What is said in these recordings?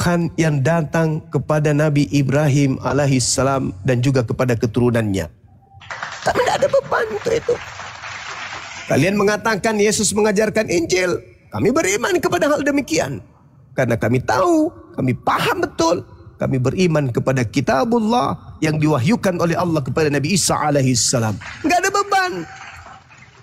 Tuhan yang datang kepada Nabi Ibrahim alaihissalam dan juga kepada keturunannya. Kami tidak ada beban untuk itu. Kalian mengatakan Yesus mengajarkan Injil, kami beriman kepada hal demikian. Karena kami tahu, kami paham betul, kami beriman kepada kitabullah yang diwahyukan oleh Allah kepada Nabi Isa alaihissalam. Enggak ada beban.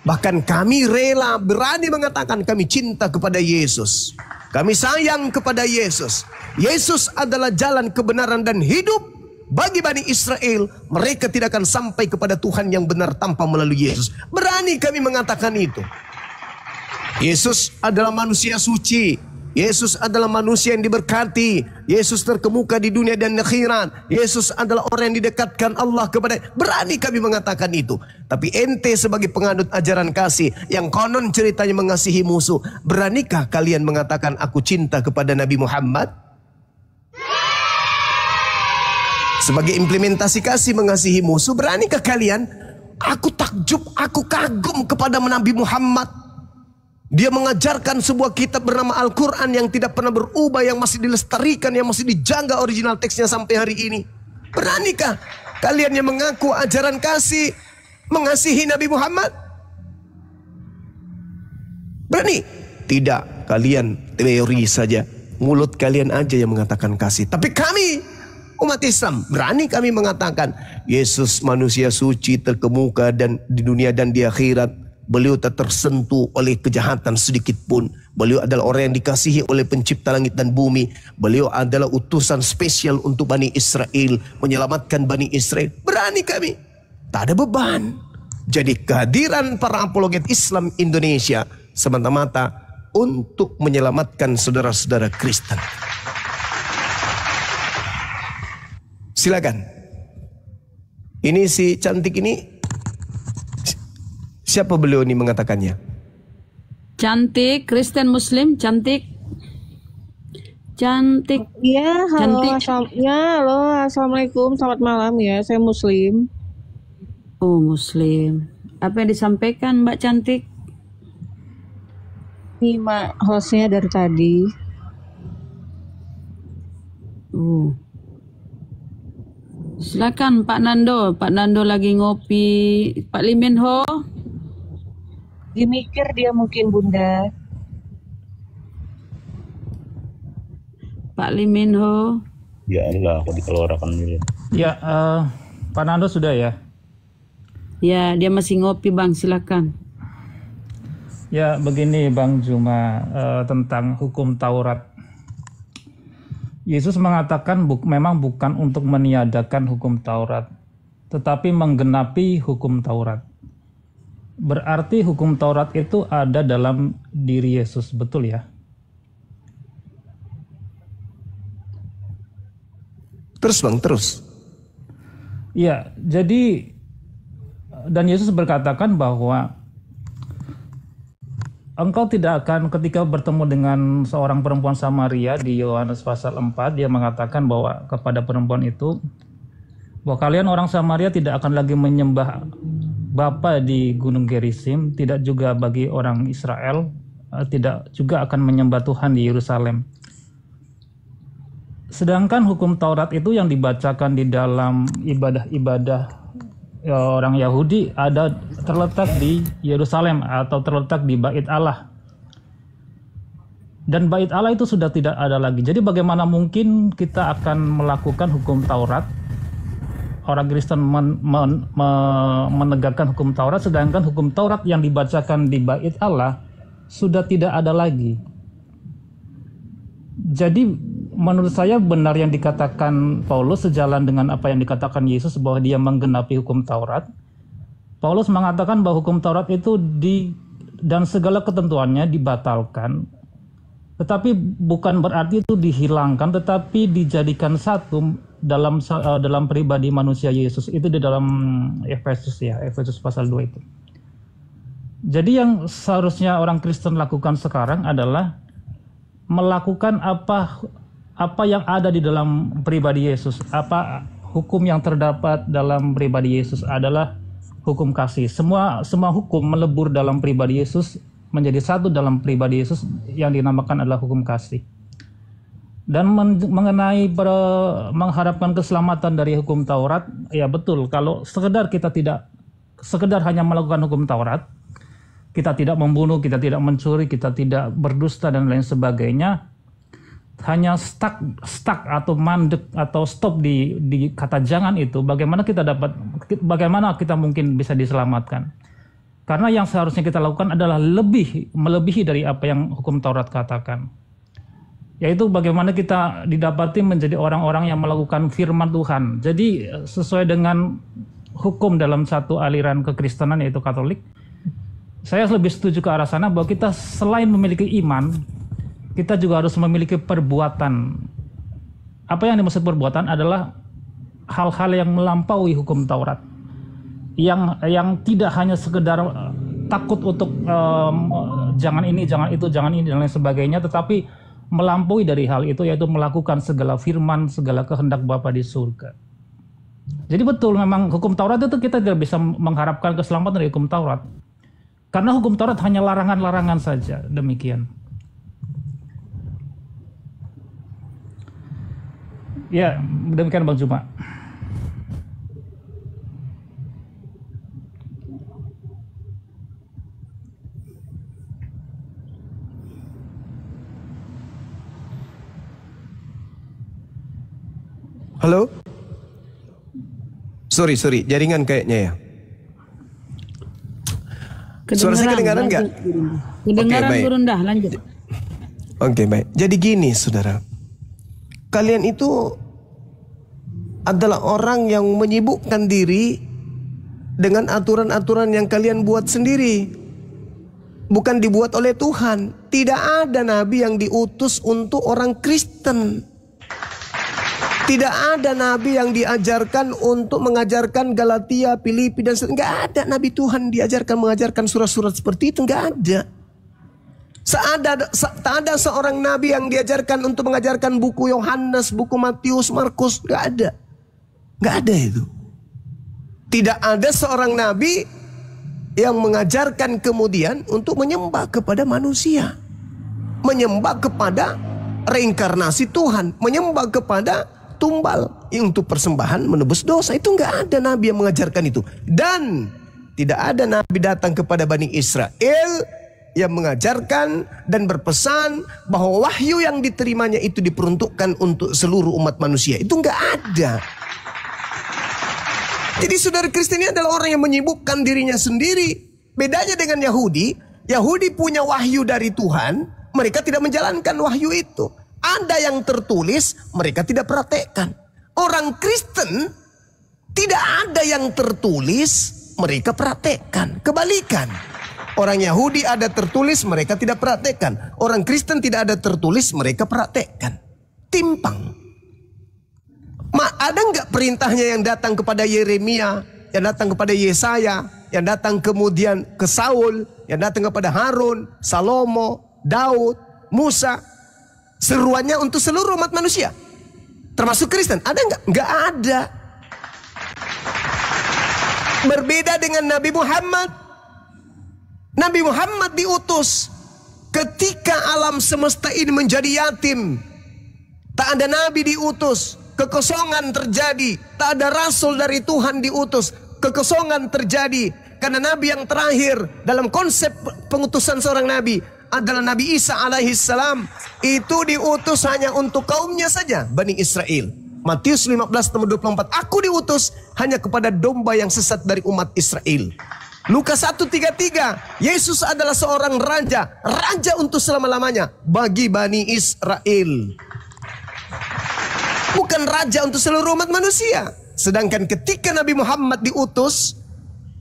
Bahkan kami rela berani mengatakan kami cinta kepada Yesus. Kami sayang kepada Yesus. Yesus adalah jalan kebenaran dan hidup. Bagi Bani Israel, mereka tidak akan sampai kepada Tuhan yang benar tanpa melalui Yesus. Berani kami mengatakan itu. Yesus adalah manusia suci. Yesus adalah manusia yang diberkati. Yesus terkemuka di dunia dan akhirat. Yesus adalah orang yang didekatkan Allah kepada. Berani kami mengatakan itu. Tapi ente sebagai penganut ajaran kasih yang konon ceritanya mengasihi musuh, beranikah kalian mengatakan aku cinta kepada Nabi Muhammad? Sebagai implementasi kasih mengasihi musuh, beranikah kalian? Aku takjub, aku kagum kepada Nabi Muhammad. Dia mengajarkan sebuah kitab bernama Al-Quran yang tidak pernah berubah, yang masih dilestarikan, yang masih dijaga original teksnya sampai hari ini. Beranikah kalian yang mengaku ajaran kasih mengasihi Nabi Muhammad? Berani? Tidak, kalian teori saja. Mulut kalian aja yang mengatakan kasih. Tapi kami, umat Islam, berani kami mengatakan Yesus manusia suci terkemuka dan di dunia dan di akhirat. Beliau tak tersentuh oleh kejahatan sedikit pun. Beliau adalah orang yang dikasihi oleh pencipta langit dan bumi. Beliau adalah utusan spesial untuk Bani Israel, menyelamatkan Bani Israel. Berani kami. Tak ada beban. Jadi kehadiran para apologet Islam Indonesia semata-mata untuk menyelamatkan saudara-saudara Kristen. Silakan. Ini si cantik ini, siapa beliau ini mengatakannya? Cantik, Kristen Muslim, cantik. Cantik. Ya, halo, Cantik. halo, assalamualaikum, selamat malam ya, saya Muslim. Oh, Muslim. Apa yang disampaikan Mbak Cantik? Ini Mak hostnya dari tadi. Silakan Pak Nando. Pak Nando lagi ngopi. Pak Liminho. Dimikir dia mungkin Bunda. Pak Liminho. Ya Allah, aku dikeluarkan dulu. Ya, Pak Nando sudah ya? Ya, dia masih ngopi Bang, silakan. Ya, begini Bang Juma, tentang hukum Taurat. Yesus mengatakan memang bukan untuk meniadakan hukum Taurat, tetapi menggenapi hukum Taurat. Berarti hukum Taurat itu ada dalam diri Yesus, betul ya? Terus Bang, terus. Iya, jadi dan Yesus berkatakan bahwa engkau tidak akan, ketika bertemu dengan seorang perempuan Samaria di Yohanes pasal 4, dia mengatakan bahwa kepada perempuan itu, bahwa kalian orang Samaria tidak akan lagi menyembah Bapa di Gunung Gerizim, tidak juga bagi orang Israel, tidak juga akan menyembah Tuhan di Yerusalem. Sedangkan hukum Taurat itu yang dibacakan di dalam ibadah-ibadah orang Yahudi ada terletak di Yerusalem atau terletak di Bait Allah. Dan Bait Allah itu sudah tidak ada lagi. Jadi bagaimana mungkin kita akan melakukan hukum Taurat? Orang Kristen menegakkan hukum Taurat, sedangkan hukum Taurat yang dibacakan di Bait Allah sudah tidak ada lagi. Jadi menurut saya benar yang dikatakan Paulus sejalan dengan apa yang dikatakan Yesus bahwa dia menggenapi hukum Taurat. Paulus mengatakan bahwa hukum Taurat itu dan segala ketentuannya dibatalkan, tetapi bukan berarti itu dihilangkan, tetapi dijadikan satu dalam pribadi manusia Yesus. Itu di dalam Efesus ya, Efesus pasal 2 itu. Jadi yang seharusnya orang Kristen lakukan sekarang adalah melakukan apa yang ada di dalam pribadi Yesus. Apa hukum yang terdapat dalam pribadi Yesus adalah hukum kasih. Semua hukum melebur dalam pribadi Yesus, menjadi satu dalam pribadi Yesus yang dinamakan adalah hukum kasih. Dan mengenai mengharapkan keselamatan dari hukum Taurat, ya betul. Kalau kita tidak sekedar hanya melakukan hukum Taurat, kita tidak membunuh, kita tidak mencuri, kita tidak berdusta dan lain sebagainya, hanya stuck atau mandek atau stop di kata jangan itu, bagaimana kita mungkin bisa diselamatkan? Karena yang seharusnya kita lakukan adalah melebihi dari apa yang hukum Taurat katakan. Yaitu bagaimana kita didapati menjadi orang-orang yang melakukan firman Tuhan. Jadi sesuai dengan hukum dalam satu aliran kekristenan yaitu Katolik, saya lebih setuju ke arah sana bahwa kita selain memiliki iman, kita juga harus memiliki perbuatan. Apa yang dimaksud perbuatan adalah hal-hal yang melampaui hukum Taurat. Yang tidak hanya sekedar takut untuk jangan ini, jangan itu, jangan ini dan lain sebagainya, tetapi melampaui dari hal itu, yaitu melakukan segala firman, segala kehendak Bapa di surga. Jadi betul, memang hukum Taurat itu kita tidak bisa mengharapkan keselamatan dari hukum Taurat. Karena hukum Taurat hanya larangan-larangan saja, demikian. Ya, demikian Bang Juma. Halo? Sorry, jaringan kayaknya ya. Suara saya kedengaran nggak? Kedengaran rendah, lanjut. Oke, baik. Jadi gini, saudara. Kalian itu adalah orang yang menyibukkan diri dengan aturan-aturan yang kalian buat sendiri. Bukan dibuat oleh Tuhan. Tidak ada nabi yang diutus untuk orang Kristen. Tidak ada nabi yang diajarkan untuk mengajarkan Galatia, Filipi dan sebagainya. Enggak ada nabi Tuhan mengajarkan surat-surat seperti itu, enggak ada. Tak ada seorang nabi yang diajarkan untuk mengajarkan buku Yohanes, buku Matius, Markus, enggak ada. Enggak ada itu. Tidak ada seorang nabi yang mengajarkan kemudian untuk menyembah kepada manusia. Menyembah kepada reinkarnasi Tuhan, menyembah kepada tumbal untuk persembahan menebus dosa. Itu enggak ada nabi yang mengajarkan itu. Dan tidak ada nabi datang kepada Bani Israel yang mengajarkan dan berpesan bahwa wahyu yang diterimanya itu diperuntukkan untuk seluruh umat manusia. Itu enggak ada. Jadi saudara Kristen ini adalah orang yang menyibukkan dirinya sendiri. Bedanya dengan Yahudi, Yahudi punya wahyu dari Tuhan, mereka tidak menjalankan wahyu itu. Ada yang tertulis, mereka tidak praktekkan. Orang Kristen tidak ada yang tertulis, mereka praktekkan. Kebalikan. Orang Yahudi ada tertulis, mereka tidak praktekkan. Orang Kristen tidak ada tertulis, mereka praktekkan. Timpang. Ada nggak perintahnya yang datang kepada Yeremia, yang datang kepada Yesaya, yang datang kemudian ke Saul, yang datang kepada Harun, Salomo, Daud, Musa? Seruannya untuk seluruh umat manusia, termasuk Kristen. Ada nggak? Nggak ada. Berbeda dengan Nabi Muhammad. Nabi Muhammad diutus ketika alam semesta ini menjadi yatim. Tak ada nabi diutus, kekosongan terjadi. Tak ada rasul dari Tuhan diutus, kekosongan terjadi. Karena nabi yang terakhir dalam konsep pengutusan seorang nabi adalah Nabi Isa alaihi salam. Itu diutus hanya untuk kaumnya saja, Bani Israel. Matius 15:24. Aku diutus hanya kepada domba yang sesat dari umat Israel. Lukas 1:33. Yesus adalah seorang raja, raja untuk selama-lamanya bagi Bani Israel. Bukan raja untuk seluruh umat manusia. Sedangkan ketika Nabi Muhammad diutus,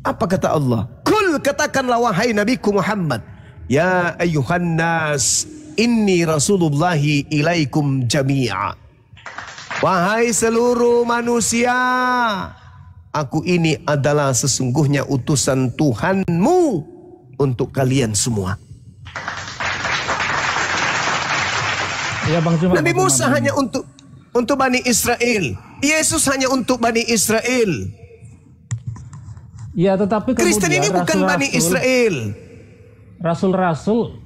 apa kata Allah? Kul, katakanlah wahai Nabiku Muhammad, ya ayyuhan nas, inni rasulullahi ilaikum jami'a. Wahai seluruh manusia, aku ini adalah sesungguhnya utusan Tuhanmu untuk kalian semua. Ya, Bang Juma, Nabi Musa hanya untuk Bani Israel. Yesus hanya untuk Bani Israel. Ya, tetapi kemudian Kristen ini bukan Bani Israel. Rasul-rasul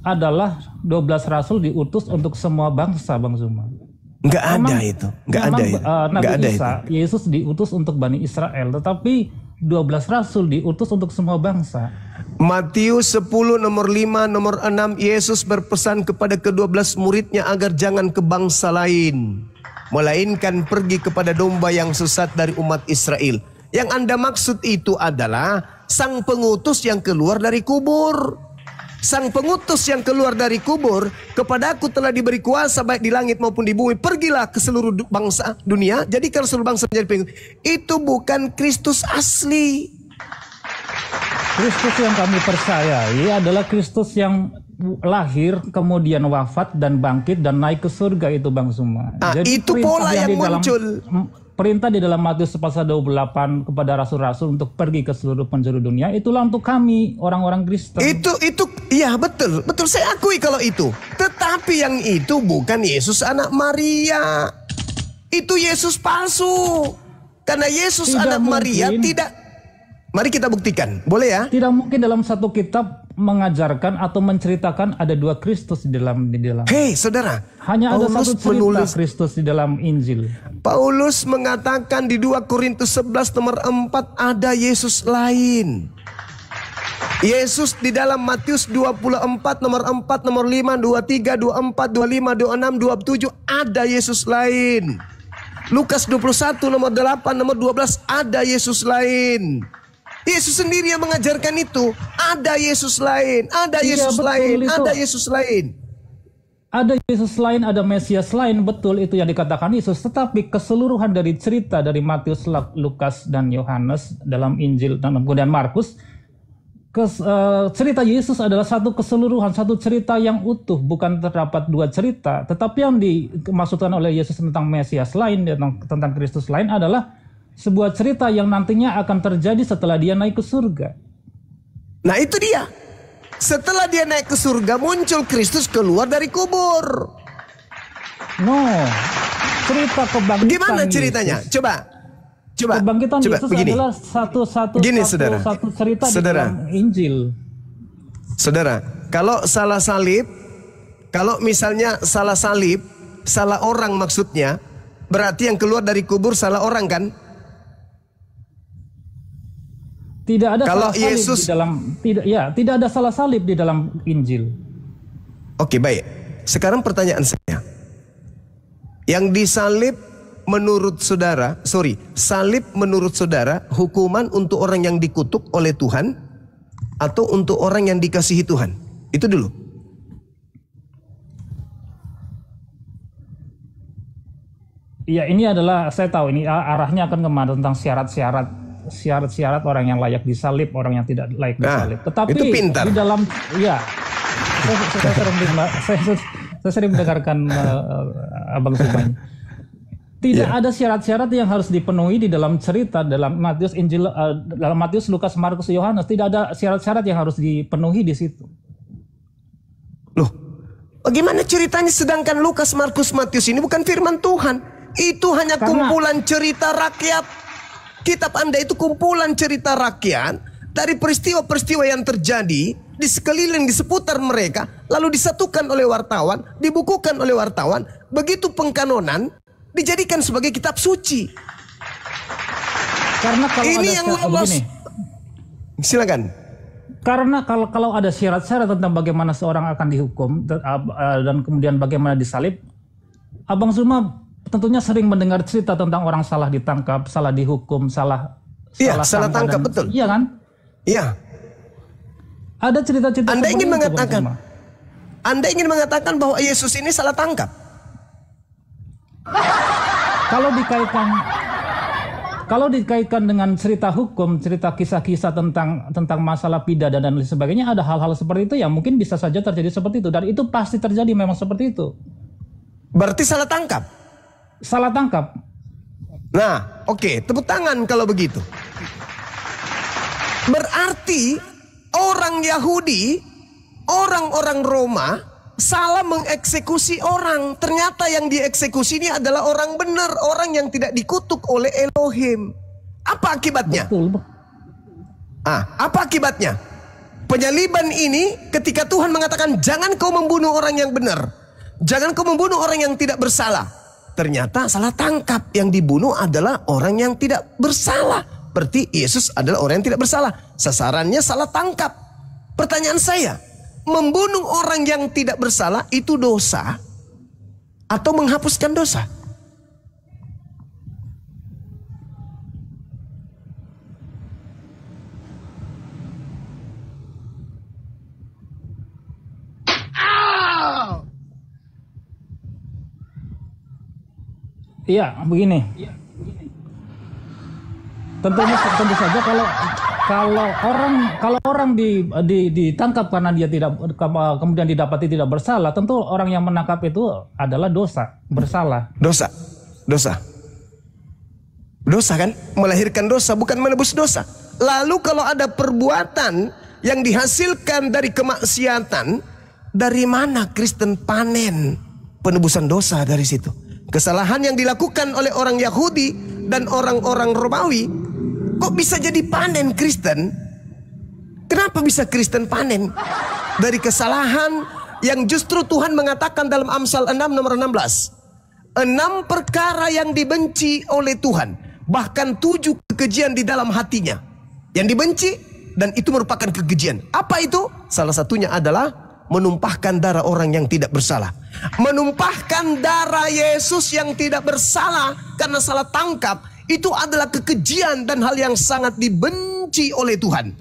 adalah 12 rasul diutus untuk semua bangsa, Bang Zuma. Enggak ada itu. Enggak ada itu. Nabi Enggak ada Isa, itu. Yesus diutus untuk Bani Israel, tetapi 12 rasul diutus untuk semua bangsa. Matius 10 nomor 5 nomor 6, Yesus berpesan kepada ke-12 muridnya agar jangan ke bangsa lain, melainkan pergi kepada domba yang sesat dari umat Israel. Yang Anda maksud itu adalah sang pengutus yang keluar dari kubur. Sang pengutus yang keluar dari kubur, kepadaku telah diberi kuasa baik di langit maupun di bumi. Pergilah ke seluruh bangsa dunia, jadikan seluruh bangsa menjadi pengikut. Itu bukan Kristus asli. Kristus yang kami percayai adalah Kristus yang lahir, kemudian wafat dan bangkit dan naik ke surga, itu Bang Zuma. Jadi itu pola yang muncul. Perintah di dalam Matius pasal 28 kepada rasul-rasul untuk pergi ke seluruh penjuru dunia, itulah untuk kami orang-orang Kristen. Itu iya betul saya akui kalau itu. Tetapi yang itu bukan Yesus anak Maria. Itu Yesus palsu. Karena Yesus anak Maria tidak. Mari kita buktikan, boleh ya? Tidak mungkin dalam satu kitab mengajarkan atau menceritakan ada dua Kristus di dalam. Hei saudara, hanya ada Paulus satu cerita Kristus di dalam Injil. Paulus mengatakan di 2 Korintus 11 nomor 4 ada Yesus lain. Yesus di dalam Matius 24 nomor 4 nomor 5 23 24 25 26 27 ada Yesus lain. Lalukas 21 nomor 8 nomor 12 ada Yesus lain. Yesus sendiri yang mengajarkan itu. Ada Yesus lain, ada Yesus lain, ada Yesus lain. Ada Yesus lain, ada Mesias lain, betul itu yang dikatakan Yesus. Tetapi keseluruhan dari cerita dari Matius, Lukas, dan Yohanes dalam Injil dan kemudian Markus, cerita Yesus adalah satu keseluruhan, satu cerita yang utuh, bukan terdapat dua cerita. Tetapi yang dimaksudkan oleh Yesus tentang Mesias lain, tentang Kristus lain adalah sebuah cerita yang nantinya akan terjadi setelah dia naik ke surga. Nah itu dia. Setelah dia naik ke surga, muncul Kristus keluar dari kubur. No, cerita kebangkitan. Gimana ceritanya? Yesus. Coba. Kebangkitan Yesus begini. adalah satu cerita saudara, di dalam Injil. Saudara, kalau salah salib, kalau misalnya salah salib, salah orang maksudnya, berarti yang keluar dari kubur salah orang kan? Tidak ada kalau salah salib Yesus di dalam tidak ada salah salib di dalam Injil. Oke, baik. Sekarang pertanyaan saya. Yang disalib menurut saudara, salib menurut saudara hukuman untuk orang yang dikutuk oleh Tuhan atau untuk orang yang dikasihi Tuhan? Itu dulu. Ya, ini adalah, saya tahu ini arahnya akan kemana tentang syarat-syarat orang yang layak disalib, orang yang tidak layak disalib. Tetapi itu pintar. Di dalam, ya, saya sering mendengarkan Abang Subhan. Tidak ada syarat-syarat yang harus dipenuhi di dalam cerita dalam Matius, Injil, dalam Matius, Lukas, Markus, Yohanes. Tidak ada syarat-syarat yang harus dipenuhi di situ. Loh, bagaimana ceritanya sedangkan Lukas, Markus, Matius ini bukan firman Tuhan? Itu hanya kumpulan cerita rakyat. Kitab Anda itu kumpulan cerita rakyat dari peristiwa-peristiwa yang terjadi di sekeliling, di seputar mereka, lalu disatukan oleh wartawan, dibukukan oleh wartawan, begitu pengkanonan, dijadikan sebagai kitab suci. Karena kalau ini ada yang lolos. begini, silakan. Karena kalau ada syarat-syarat tentang bagaimana seorang akan dihukum dan kemudian bagaimana disalib, Abang Zuma tentunya sering mendengar cerita tentang orang salah ditangkap, salah dihukum, salah tangkap, betul. Iya kan? Iya. Ada cerita-cerita. Anda ingin mengatakan bahwa Yesus ini salah tangkap? Kalau dikaitkan dengan cerita hukum, cerita kisah-kisah tentang masalah pidana dan lain sebagainya, ada hal-hal seperti itu yang mungkin bisa saja terjadi seperti itu, dan itu pasti terjadi memang seperti itu. Berarti salah tangkap? Salah tangkap. Nah, oke, tepuk tangan kalau begitu. Berarti orang Yahudi, orang-orang Roma salah mengeksekusi orang. Ternyata yang dieksekusi ini adalah orang benar, orang yang tidak dikutuk oleh Elohim. Apa akibatnya? Betul. Apa akibatnya? Penyaliban ini ketika Tuhan mengatakan jangan kau membunuh orang yang benar, jangan kau membunuh orang yang tidak bersalah. Ternyata salah tangkap, yang dibunuh adalah orang yang tidak bersalah. Berarti Yesus adalah orang yang tidak bersalah. Sasarannya salah tangkap. Pertanyaan saya, membunuh orang yang tidak bersalah itu dosa atau menghapuskan dosa? Iya, begini. Tentu saja kalau orang ditangkap karena dia tidak, kemudian didapati tidak bersalah, tentu orang yang menangkap itu adalah dosa, bersalah. Dosa kan melahirkan dosa, bukan menebus dosa. Lalu kalau ada perbuatan yang dihasilkan dari kemaksiatan, dari mana Kristen panen penebusan dosa dari situ? Kesalahan yang dilakukan oleh orang Yahudi dan orang-orang Romawi, kok bisa jadi panen Kristen? Kenapa bisa Kristen panen? Dari kesalahan yang justru Tuhan mengatakan dalam Amsal 6 nomor 16. 6 perkara yang dibenci oleh Tuhan, bahkan 7 kekejian di dalam hatinya yang dibenci, dan itu merupakan kekejian. Apa itu? Salah satunya adalah menumpahkan darah orang yang tidak bersalah. Menumpahkan darah Yesus yang tidak bersalah karena salah tangkap, itu adalah kekejian dan hal yang sangat dibenci oleh Tuhan.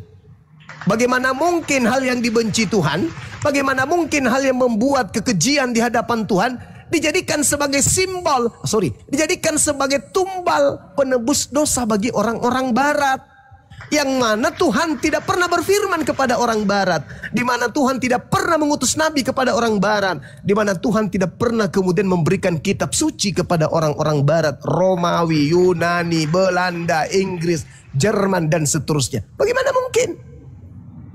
Bagaimana mungkin hal yang dibenci Tuhan, bagaimana mungkin hal yang membuat kekejian di hadapan Tuhan dijadikan sebagai dijadikan sebagai tumbal penebus dosa bagi orang-orang barat, yang mana Tuhan tidak pernah berfirman kepada orang barat, di mana Tuhan tidak pernah mengutus nabi kepada orang barat, di mana Tuhan tidak pernah kemudian memberikan kitab suci kepada orang-orang barat, Romawi, Yunani, Belanda, Inggris, Jerman dan seterusnya. Bagaimana mungkin?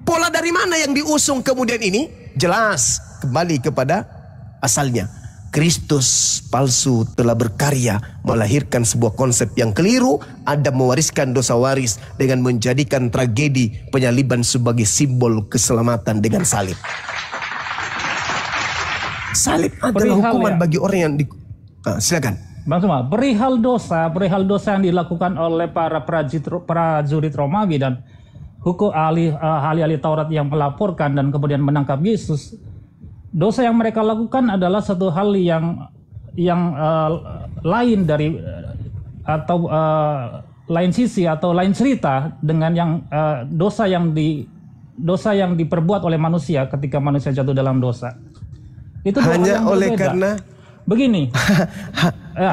Pola dari mana yang diusung kemudian ini? Jelas kembali kepada asalnya. Kristus palsu telah berkarya melahirkan sebuah konsep yang keliru. Adam mewariskan dosa waris dengan menjadikan tragedi penyaliban sebagai simbol keselamatan dengan salib. Salib adalah hukuman bagi orang yang silakan. Bang Suma, perihal dosa yang dilakukan oleh para prajurit Romawi dan hukum ahli-ahli Taurat yang melaporkan dan kemudian menangkap Yesus. Dosa yang mereka lakukan adalah satu hal yang lain dari atau lain sisi atau lain cerita dengan yang dosa yang diperbuat oleh manusia ketika manusia jatuh dalam dosa. Itu hanya oleh karena begini.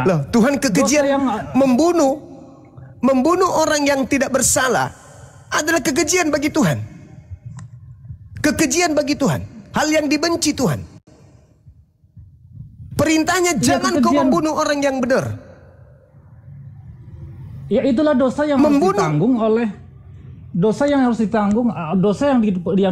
Loh, Tuhan kekejian membunuh orang yang tidak bersalah adalah kekejian bagi Tuhan. Kekejian bagi Tuhan. Hal yang dibenci Tuhan. Perintahnya jangan kau membunuh orang yang benar. Ya itulah dosa yang harus ditanggung oleh dosa yang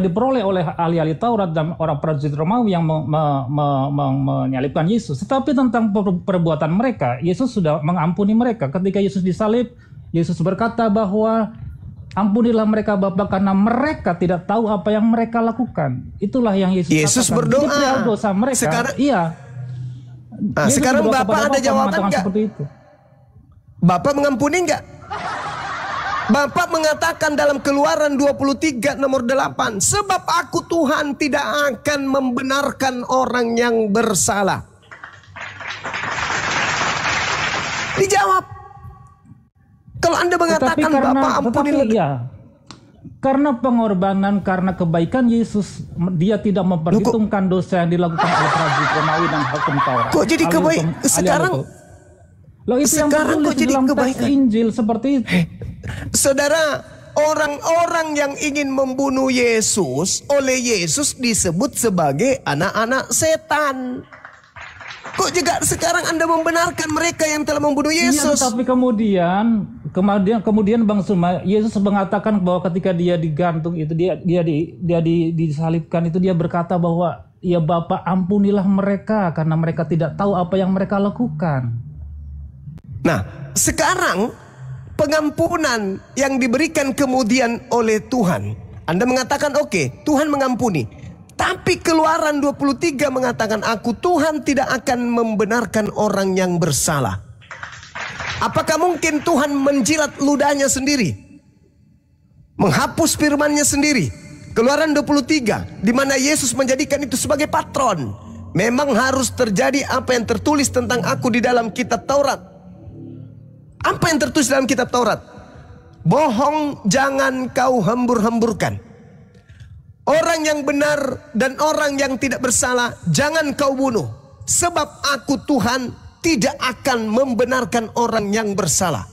diperoleh oleh ahli-ahli Taurat dan orang prajurit Romawi yang menyalibkan Yesus. Tetapi tentang perbuatan mereka, Yesus sudah mengampuni mereka. Ketika Yesus disalib, Yesus berkata bahwa ampunilah mereka Bapa karena mereka tidak tahu apa yang mereka lakukan. Itulah yang Yesus katakan. Berdoa. Jadi dosa mereka. Sekarang Bapak ada jawaban nggak? Bapak mengampuni nggak? Bapak mengatakan dalam Keluaran 23 nomor 8, sebab aku Tuhan tidak akan membenarkan orang yang bersalah. Dijawab. Kalau Anda mengatakan Bapak ampunilah. Karena pengorbanan, karena kebaikan Yesus, dia tidak memperhitungkan dosa yang dilakukan oleh prajurit Romawi dan hukum Taurat. Kok jadi kebaikan sekarang? Loh, itu sekarang kok jadi kebaikan? Injil seperti itu. Saudara, orang-orang yang ingin membunuh Yesus oleh Yesus disebut sebagai anak-anak setan. Kok juga sekarang Anda membenarkan mereka yang telah membunuh Yesus? Iya, tapi kemudian Bang Suma, Yesus mengatakan bahwa ketika dia digantung itu, dia disalibkan itu, dia berkata bahwa ya Bapa ampunilah mereka karena mereka tidak tahu apa yang mereka lakukan. Nah, sekarang pengampunan yang diberikan kemudian oleh Tuhan Anda mengatakan oke, Tuhan mengampuni. Tapi Keluaran 23 mengatakan Tuhan tidak akan membenarkan orang yang bersalah. Apakah mungkin Tuhan menjilat ludahnya sendiri? Menghapus firman-Nya sendiri? Keluaran 23 di mana Yesus menjadikan itu sebagai patron. Memang harus terjadi apa yang tertulis tentang aku di dalam kitab Taurat. Apa yang tertulis dalam kitab Taurat? Bohong jangan kau hembur-hemburkan. Orang yang benar dan orang yang tidak bersalah jangan kau bunuh. Sebab aku Tuhan tidak akan membenarkan orang yang bersalah.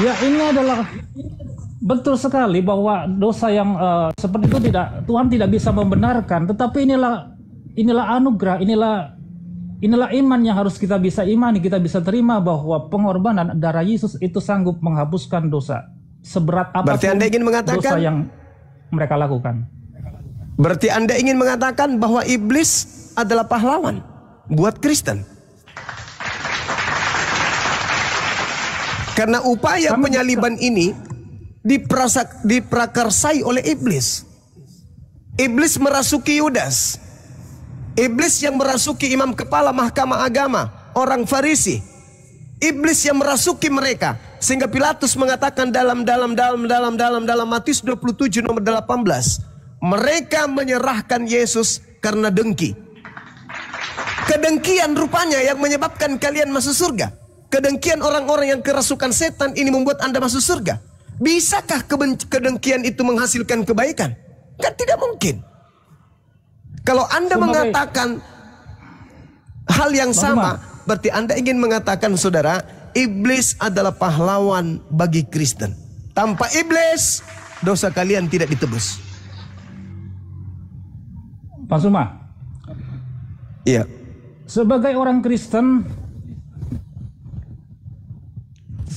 Ya, ini adalah betul sekali bahwa dosa yang seperti itu Tuhan tidak bisa membenarkan. Tetapi inilah anugerah, inilah iman yang harus kita bisa imani, kita bisa terima bahwa pengorbanan darah Yesus itu sanggup menghapuskan dosa. Seberat apapun berarti Anda ingin mengatakan dosa yang mereka lakukan. Berarti Anda ingin mengatakan bahwa iblis adalah pahlawan buat Kristen. Karena upaya penyaliban ini diprakarsai oleh iblis. Iblis merasuki Yudas. Iblis yang merasuki imam kepala mahkamah agama, orang Farisi. Iblis yang merasuki mereka. Sehingga Pilatus mengatakan dalam Matius 27 nomor 18. Mereka menyerahkan Yesus karena dengki. Kedengkian rupanya yang menyebabkan kalian masuk surga. Kedengkian orang-orang yang kerasukan setan ini membuat Anda masuk surga. Bisakah kedengkian itu menghasilkan kebaikan? Kan tidak mungkin. Kalau Anda mengatakan hal yang sama, berarti Anda ingin mengatakan, saudara, iblis adalah pahlawan bagi Kristen. Tanpa iblis, dosa kalian tidak ditebus. Pak Suma. Iya. Sebagai orang Kristen,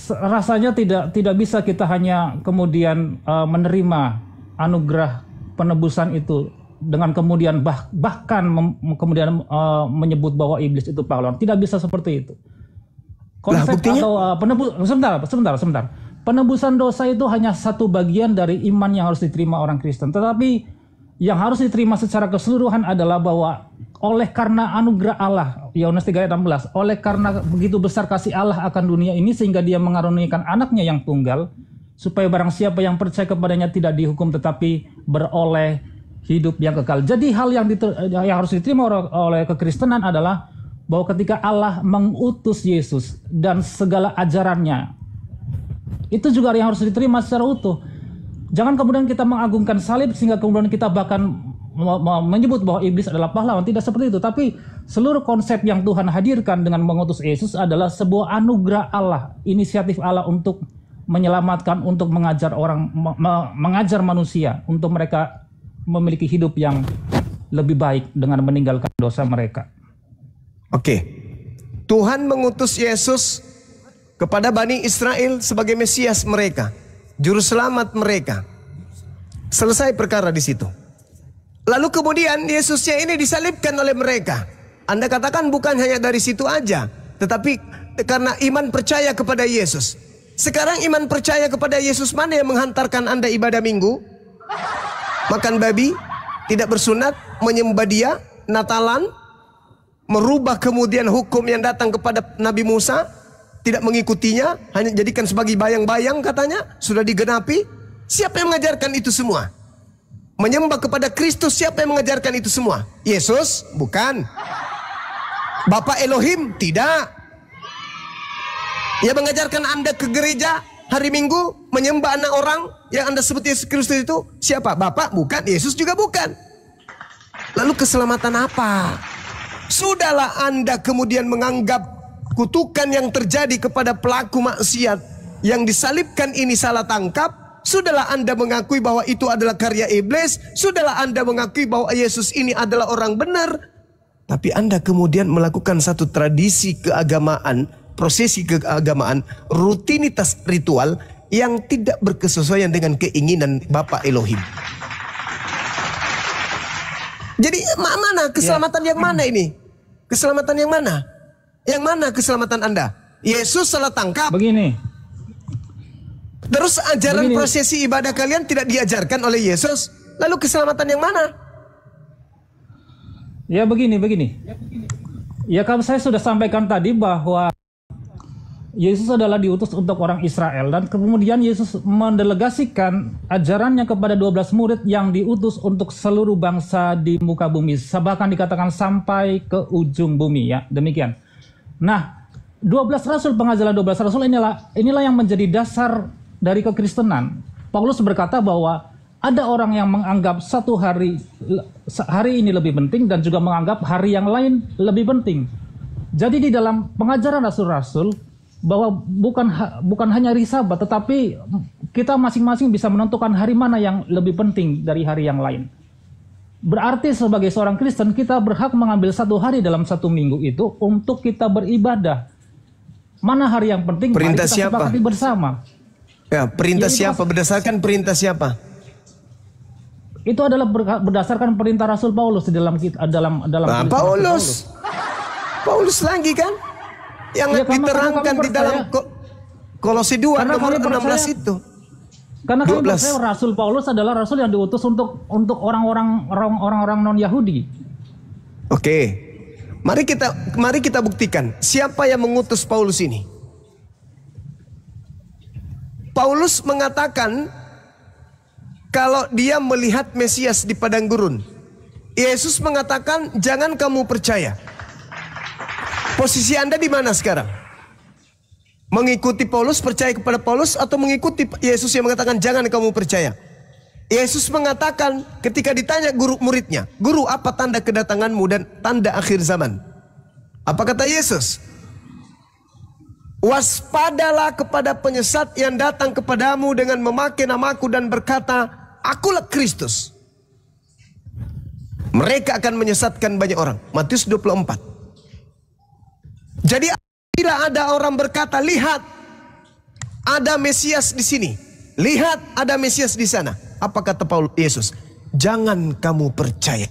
rasanya tidak bisa kita hanya kemudian menerima anugerah penebusan itu dengan kemudian bahkan kemudian menyebut bahwa iblis itu pahlawan. Tidak bisa seperti itu. Konsep atau sebentar. Penebusan dosa itu hanya satu bagian dari iman yang harus diterima orang Kristen. Tetapi yang harus diterima secara keseluruhan adalah bahwa oleh karena anugerah Allah, Yohanes 3 ayat 16, oleh karena begitu besar kasih Allah akan dunia ini sehingga Dia mengaruniakan anaknya yang tunggal, supaya barang siapa yang percaya kepadanya tidak dihukum tetapi beroleh hidup yang kekal. Jadi hal yang harus diterima oleh kekristenan adalah bahwa ketika Allah mengutus Yesus dan segala ajarannya, itu juga yang harus diterima secara utuh. Jangan kemudian kita mengagungkan salib sehingga kemudian kita bahkan menyebut bahwa iblis adalah pahlawan. Tidak seperti itu. Tapi seluruh konsep yang Tuhan hadirkan dengan mengutus Yesus adalah sebuah anugerah Allah, inisiatif Allah untuk menyelamatkan, untuk mengajar mengajar manusia untuk mereka memiliki hidup yang lebih baik dengan meninggalkan dosa mereka. Oke. Tuhan mengutus Yesus kepada Bani Israel sebagai Mesias mereka, juru selamat mereka. Selesai perkara di situ. Lalu kemudian Yesusnya ini disalibkan oleh mereka. Anda katakan bukan hanya dari situ aja, tetapi karena iman percaya kepada Yesus. Sekarang iman percaya kepada Yesus mana yang menghantarkan Anda ibadah minggu? Makan babi, tidak bersunat, menyembah Dia, Natalan, merubah kemudian hukum yang datang kepada Nabi Musa, tidak mengikutinya, hanya jadikan sebagai bayang-bayang katanya, sudah digenapi. Siapa yang mengajarkan itu semua? Menyembah kepada Kristus, siapa yang mengajarkan itu semua? Yesus? Bukan. Bapak Elohim? Tidak. Yang mengajarkan Anda ke gereja hari Minggu, menyembah anak orang yang Anda sebut Yesus Kristus itu siapa? Bapak? Bukan. Yesus juga bukan. Lalu keselamatan apa? Sudahlah Anda kemudian menganggap kutukan yang terjadi kepada pelaku maksiat yang disalibkan ini salah tangkap. Sudahlah Anda mengakui bahwa itu adalah karya iblis. Sudahlah Anda mengakui bahwa Yesus ini adalah orang benar. Tapi Anda kemudian melakukan satu tradisi keagamaan, prosesi keagamaan, rutinitas ritual yang tidak berkesesuaian dengan keinginan Bapa Elohim. Jadi mana keselamatan yang mana ini? Keselamatan yang mana? Yang mana keselamatan Anda? Yesus salah tangkap. Begini. Terus ajaran Begini. prosesi ibadah kalian tidak diajarkan oleh Yesus. Lalu keselamatan yang mana? Ya begini. Ya kalau saya sudah sampaikan tadi bahwa Yesus adalah diutus untuk orang Israel, dan kemudian Yesus mendelegasikan ajarannya kepada 12 murid yang diutus untuk seluruh bangsa di muka bumi, bahkan dikatakan sampai ke ujung bumi, ya demikian. Nah, 12 rasul, pengajaran 12 rasul inilah yang menjadi dasar dari kekristenan. Paulus berkata bahwa ada orang yang menganggap satu hari ini lebih penting dan juga menganggap hari yang lain lebih penting. Jadi di dalam pengajaran rasul-rasul bahwa bukan hanya hari Sabat, tetapi kita masing-masing bisa menentukan hari mana yang lebih penting dari hari yang lain. Berarti sebagai seorang Kristen kita berhak mengambil satu hari dalam satu minggu itu untuk kita beribadah. Mana hari yang penting? Perintah mari kita siapa? sepakati bersama. Ya, perintah Ya, itu siapa? Berdasarkan perintah siapa? Itu adalah berdasarkan perintah Rasul Paulus di dalam Nah, tulisan Rasul Paulus lagi kan? Yang Ya, karena diterangkan kami di dalam Kolose 2 Karena nomor kami 16 percaya- itu. Karena kami 12. percaya Rasul Paulus adalah rasul yang diutus untuk orang-orang non-Yahudi. Oke. Mari kita buktikan siapa yang mengutus Paulus ini. Paulus mengatakan kalau dia melihat Mesias di padang gurun. Yesus mengatakan jangan kamu percaya. Posisi Anda di mana sekarang? Mengikuti Paulus, percaya kepada Paulus, atau mengikuti Yesus yang mengatakan jangan kamu percaya? Yesus mengatakan ketika ditanya guru muridnya, "Guru, apa tanda kedatanganmu dan tanda akhir zaman?" Apa kata Yesus? "Waspadalah kepada penyesat yang datang kepadamu dengan memakai namaku dan berkata, Akulah Kristus. Mereka akan menyesatkan banyak orang." Matius 24. Jadi bila ada orang berkata, "Lihat, ada Mesias di sini. Lihat, ada Mesias di sana." Apa kata Paulus Yesus? Jangan kamu percaya.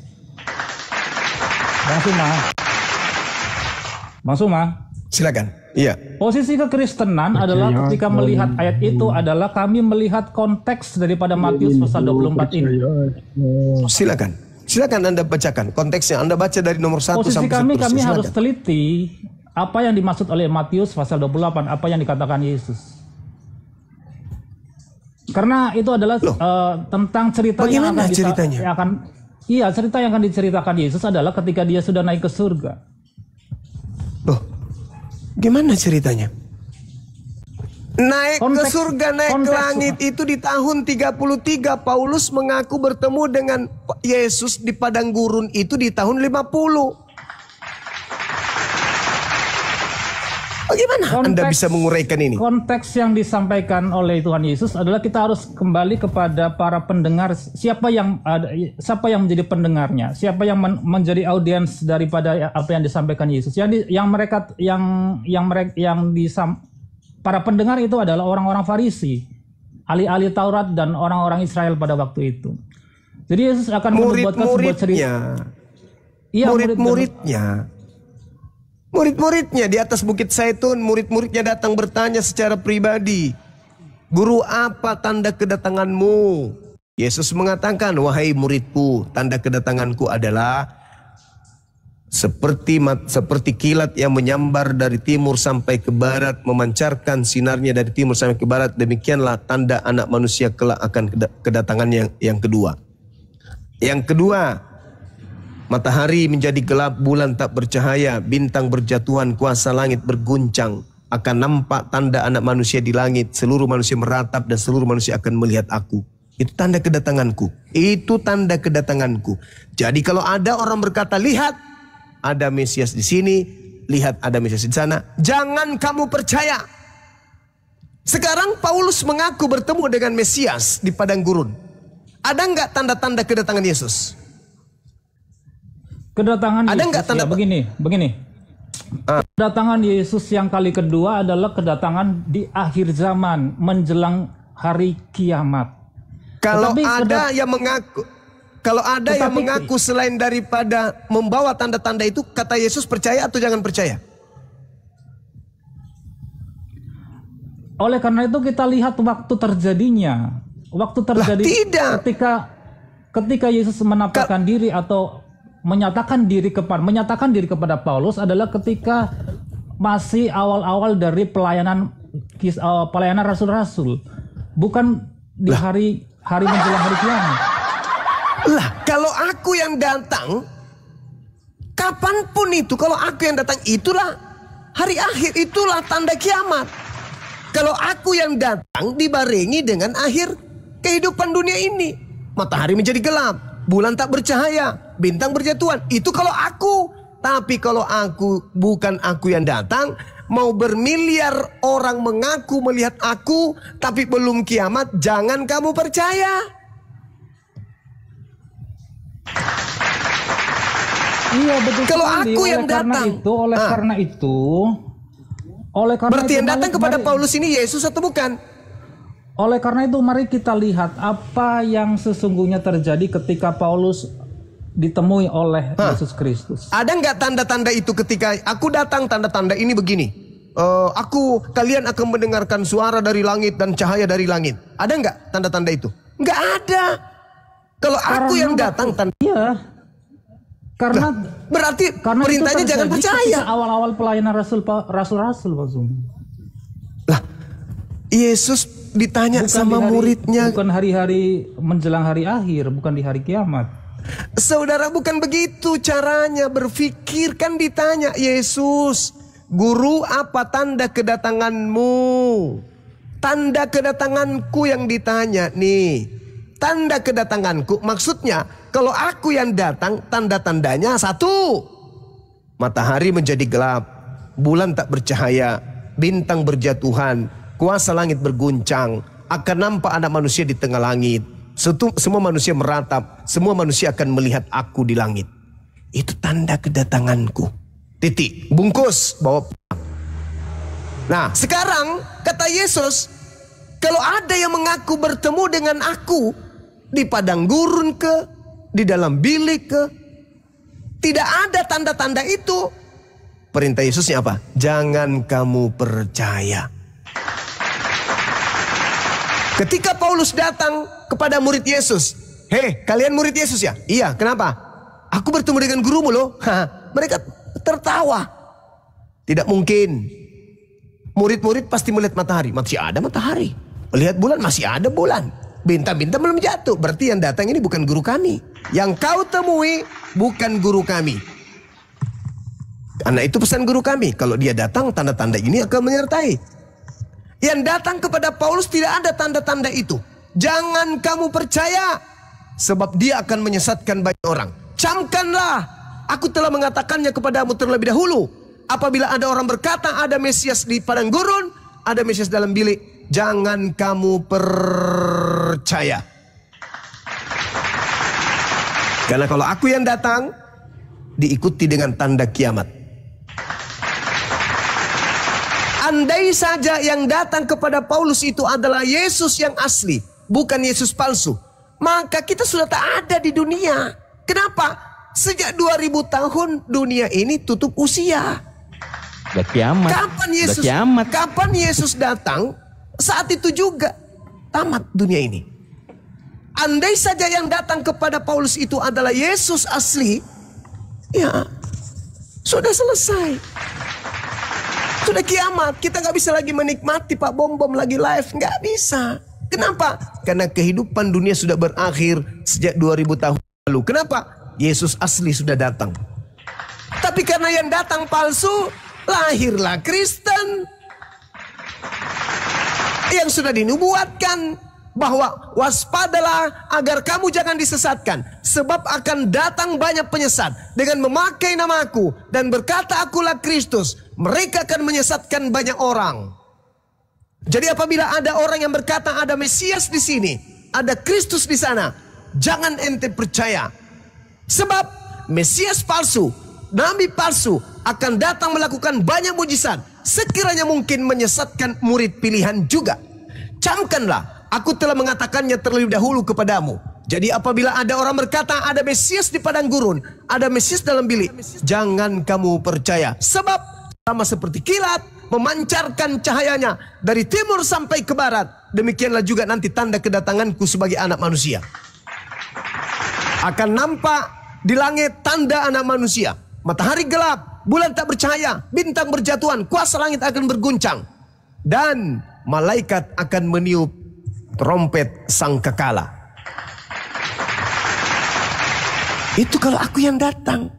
Bang Suma, Silakan. Iya. posisi kekristenan adalah ketika melihat ayat itu adalah kami melihat konteks daripada Matius pasal 24 ini. Silakan. Silakan Anda bacakan konteksnya. Anda baca dari nomor 1 Posisi sampai kami seterusnya. harus Silakan. teliti apa yang dimaksud oleh Matius pasal 28, apa yang dikatakan Yesus. Karena itu adalah tentang cerita yang Bagaimana akan ceritanya? cerita yang akan diceritakan Yesus adalah ketika dia sudah naik ke surga. Loh, gimana ceritanya? Naik ke surga, naik ke langit itu di tahun 33. Paulus mengaku bertemu dengan Yesus di padang gurun itu di tahun 50. Bagaimana Anda bisa menguraikan ini? Konteks yang disampaikan oleh Tuhan Yesus adalah kita harus kembali kepada para pendengar, siapa yang menjadi pendengarnya, siapa yang menjadi audiens daripada apa yang disampaikan Yesus. Para pendengar itu adalah orang-orang Farisi, ahli-ahli Taurat dan orang-orang Israel pada waktu itu. Jadi Yesus akan membuatkan sebuah cerita. Iya, Murid-muridnya di atas Bukit Zaitun, murid-muridnya datang bertanya secara pribadi, "Guru, apa tanda kedatanganmu?" Yesus mengatakan, "Wahai muridku, tanda kedatanganku adalah seperti kilat yang menyambar dari timur sampai ke barat, memancarkan sinarnya dari timur sampai ke barat. Demikianlah tanda Anak Manusia kelak akan kedatangannya yang kedua." Yang kedua, matahari menjadi gelap, bulan tak bercahaya, bintang berjatuhan, kuasa langit berguncang. Akan nampak tanda Anak Manusia di langit, seluruh manusia meratap dan seluruh manusia akan melihat aku. Itu tanda kedatanganku. Itu tanda kedatanganku. Jadi kalau ada orang berkata, "Lihat, ada Mesias di sini, lihat ada Mesias di sana," jangan kamu percaya. Sekarang Paulus mengaku bertemu dengan Mesias di padang gurun. Ada enggak tanda-tanda kedatangan Yesus? Kedatangan Ada Yesus, nggak tanda- begini. Kedatangan Yesus yang kali kedua adalah kedatangan di akhir zaman menjelang hari kiamat. Kalau Tetapi ada yang mengaku selain daripada membawa tanda-tanda itu, kata Yesus, percaya atau jangan percaya? Oleh karena itu kita lihat waktu terjadinya. Waktu terjadi tidak. ketika Yesus menampakkan diri atau menyatakan diri kepada Paulus adalah ketika masih awal-awal dari pelayanan rasul-rasul. Bukan di hari menjelang hari kiamat. Lah, kalau aku yang datang, kapanpun itu, kalau aku yang datang, itulah hari akhir, itulah tanda kiamat. Kalau aku yang datang dibarengi dengan akhir kehidupan dunia ini. Matahari menjadi gelap, bulan tak bercahaya, bintang berjatuhan. Itu kalau aku. Tapi kalau bukan aku yang datang, mau bermiliar orang mengaku melihat aku, tapi belum kiamat, jangan kamu percaya. Iya, betul. Kalau sekali. aku yang datang, karena itu, berarti yang datang kepada Paulus ini Yesus atau bukan? Oleh karena itu, mari kita lihat apa yang sesungguhnya terjadi ketika Paulus ditemui oleh Yesus Kristus. Ada nggak tanda-tanda itu ketika aku datang? Tanda-tanda ini begini. Kalian akan mendengarkan suara dari langit dan cahaya dari langit. Ada nggak tanda-tanda itu? Nggak ada. Kalau aku yang datang, iya. Berarti perintahnya jangan percaya. Awal-awal pelayanan rasul-rasul, Pak Zum. Lah, Yesus ditanya sama muridnya. Bukan hari-hari menjelang hari akhir, bukan di hari kiamat. Saudara, bukan begitu caranya berpikir. Kan ditanya, Yesus, Guru, apa tanda kedatanganmu? Tanda kedatanganku yang ditanya nih. Tanda kedatanganku maksudnya, kalau aku yang datang, tanda-tandanya satu. Matahari menjadi gelap, bulan tak bercahaya, bintang berjatuhan, kuasa langit berguncang, akan nampak anak manusia di tengah langit. Semua manusia meratap, semua manusia akan melihat aku di langit. Itu tanda kedatanganku. Titik, bungkus, bawa pulang. Nah, sekarang kata Yesus, kalau ada yang mengaku bertemu dengan aku di padang gurun ke, di dalam bilik ke, tidak ada tanda-tanda itu. Perintah Yesusnya apa? Jangan kamu percaya. Ketika Paulus datang kepada murid Yesus, hei, kalian murid Yesus ya? Iya, kenapa? Aku bertemu dengan gurumu loh. Mereka tertawa. Tidak mungkin. Murid-murid pasti melihat matahari. Masih ada matahari. Melihat bulan, masih ada bulan. Bintang-bintang belum jatuh. Berarti yang datang ini bukan guru kami. Yang kau temui bukan guru kami. Karena itu pesan guru kami. Kalau dia datang, tanda-tanda ini akan menyertai. Yang datang kepada Paulus tidak ada tanda-tanda itu. Jangan kamu percaya. Sebab dia akan menyesatkan banyak orang. Camkanlah. Aku telah mengatakannya kepadamu terlebih dahulu. Apabila ada orang berkata ada Mesias di padang gurun, ada Mesias dalam bilik, jangan kamu percaya. Karena kalau aku yang datang, diikuti dengan tanda kiamat. Andai saja yang datang kepada Paulus itu adalah Yesus yang asli, bukan Yesus palsu, maka kita sudah tak ada di dunia. Kenapa? Sejak 2000 tahun dunia ini tutup usia. Udah kiamat. Kapan Yesus datang? Saat itu juga tamat dunia ini. Andai saja yang datang kepada Paulus itu adalah Yesus asli, ya sudah selesai. Sudah kiamat. Kita nggak bisa lagi menikmati Pak Bom lagi live. Nggak bisa. Kenapa? Karena kehidupan dunia sudah berakhir sejak 2000 tahun lalu. Kenapa? Yesus asli sudah datang. Tapi karena yang datang palsu, lahirlah Kristen. Yang sudah dinubuatkan bahwa waspadalah agar kamu jangan disesatkan. Sebab akan datang banyak penyesat dengan memakai namaku dan berkata akulah Kristus. Mereka akan menyesatkan banyak orang. Jadi apabila ada orang yang berkata ada Mesias di sini, ada Kristus di sana, jangan ente percaya. Sebab Mesias palsu, Nabi palsu akan datang melakukan banyak mujizat, sekiranya mungkin menyesatkan murid pilihan juga. Camkanlah, aku telah mengatakannya terlebih dahulu kepadamu. Jadi apabila ada orang berkata ada Mesias di padang gurun, ada Mesias dalam bilik, jangan kamu percaya. Sebab sama seperti kilat, memancarkan cahayanya dari timur sampai ke barat. Demikianlah juga nanti tanda kedatanganku sebagai anak manusia. Akan nampak di langit tanda anak manusia. Matahari gelap, bulan tak bercahaya, bintang berjatuhan, kuasa langit akan berguncang. Dan malaikat akan meniup trompet sangkakala. Itu kalau aku yang datang.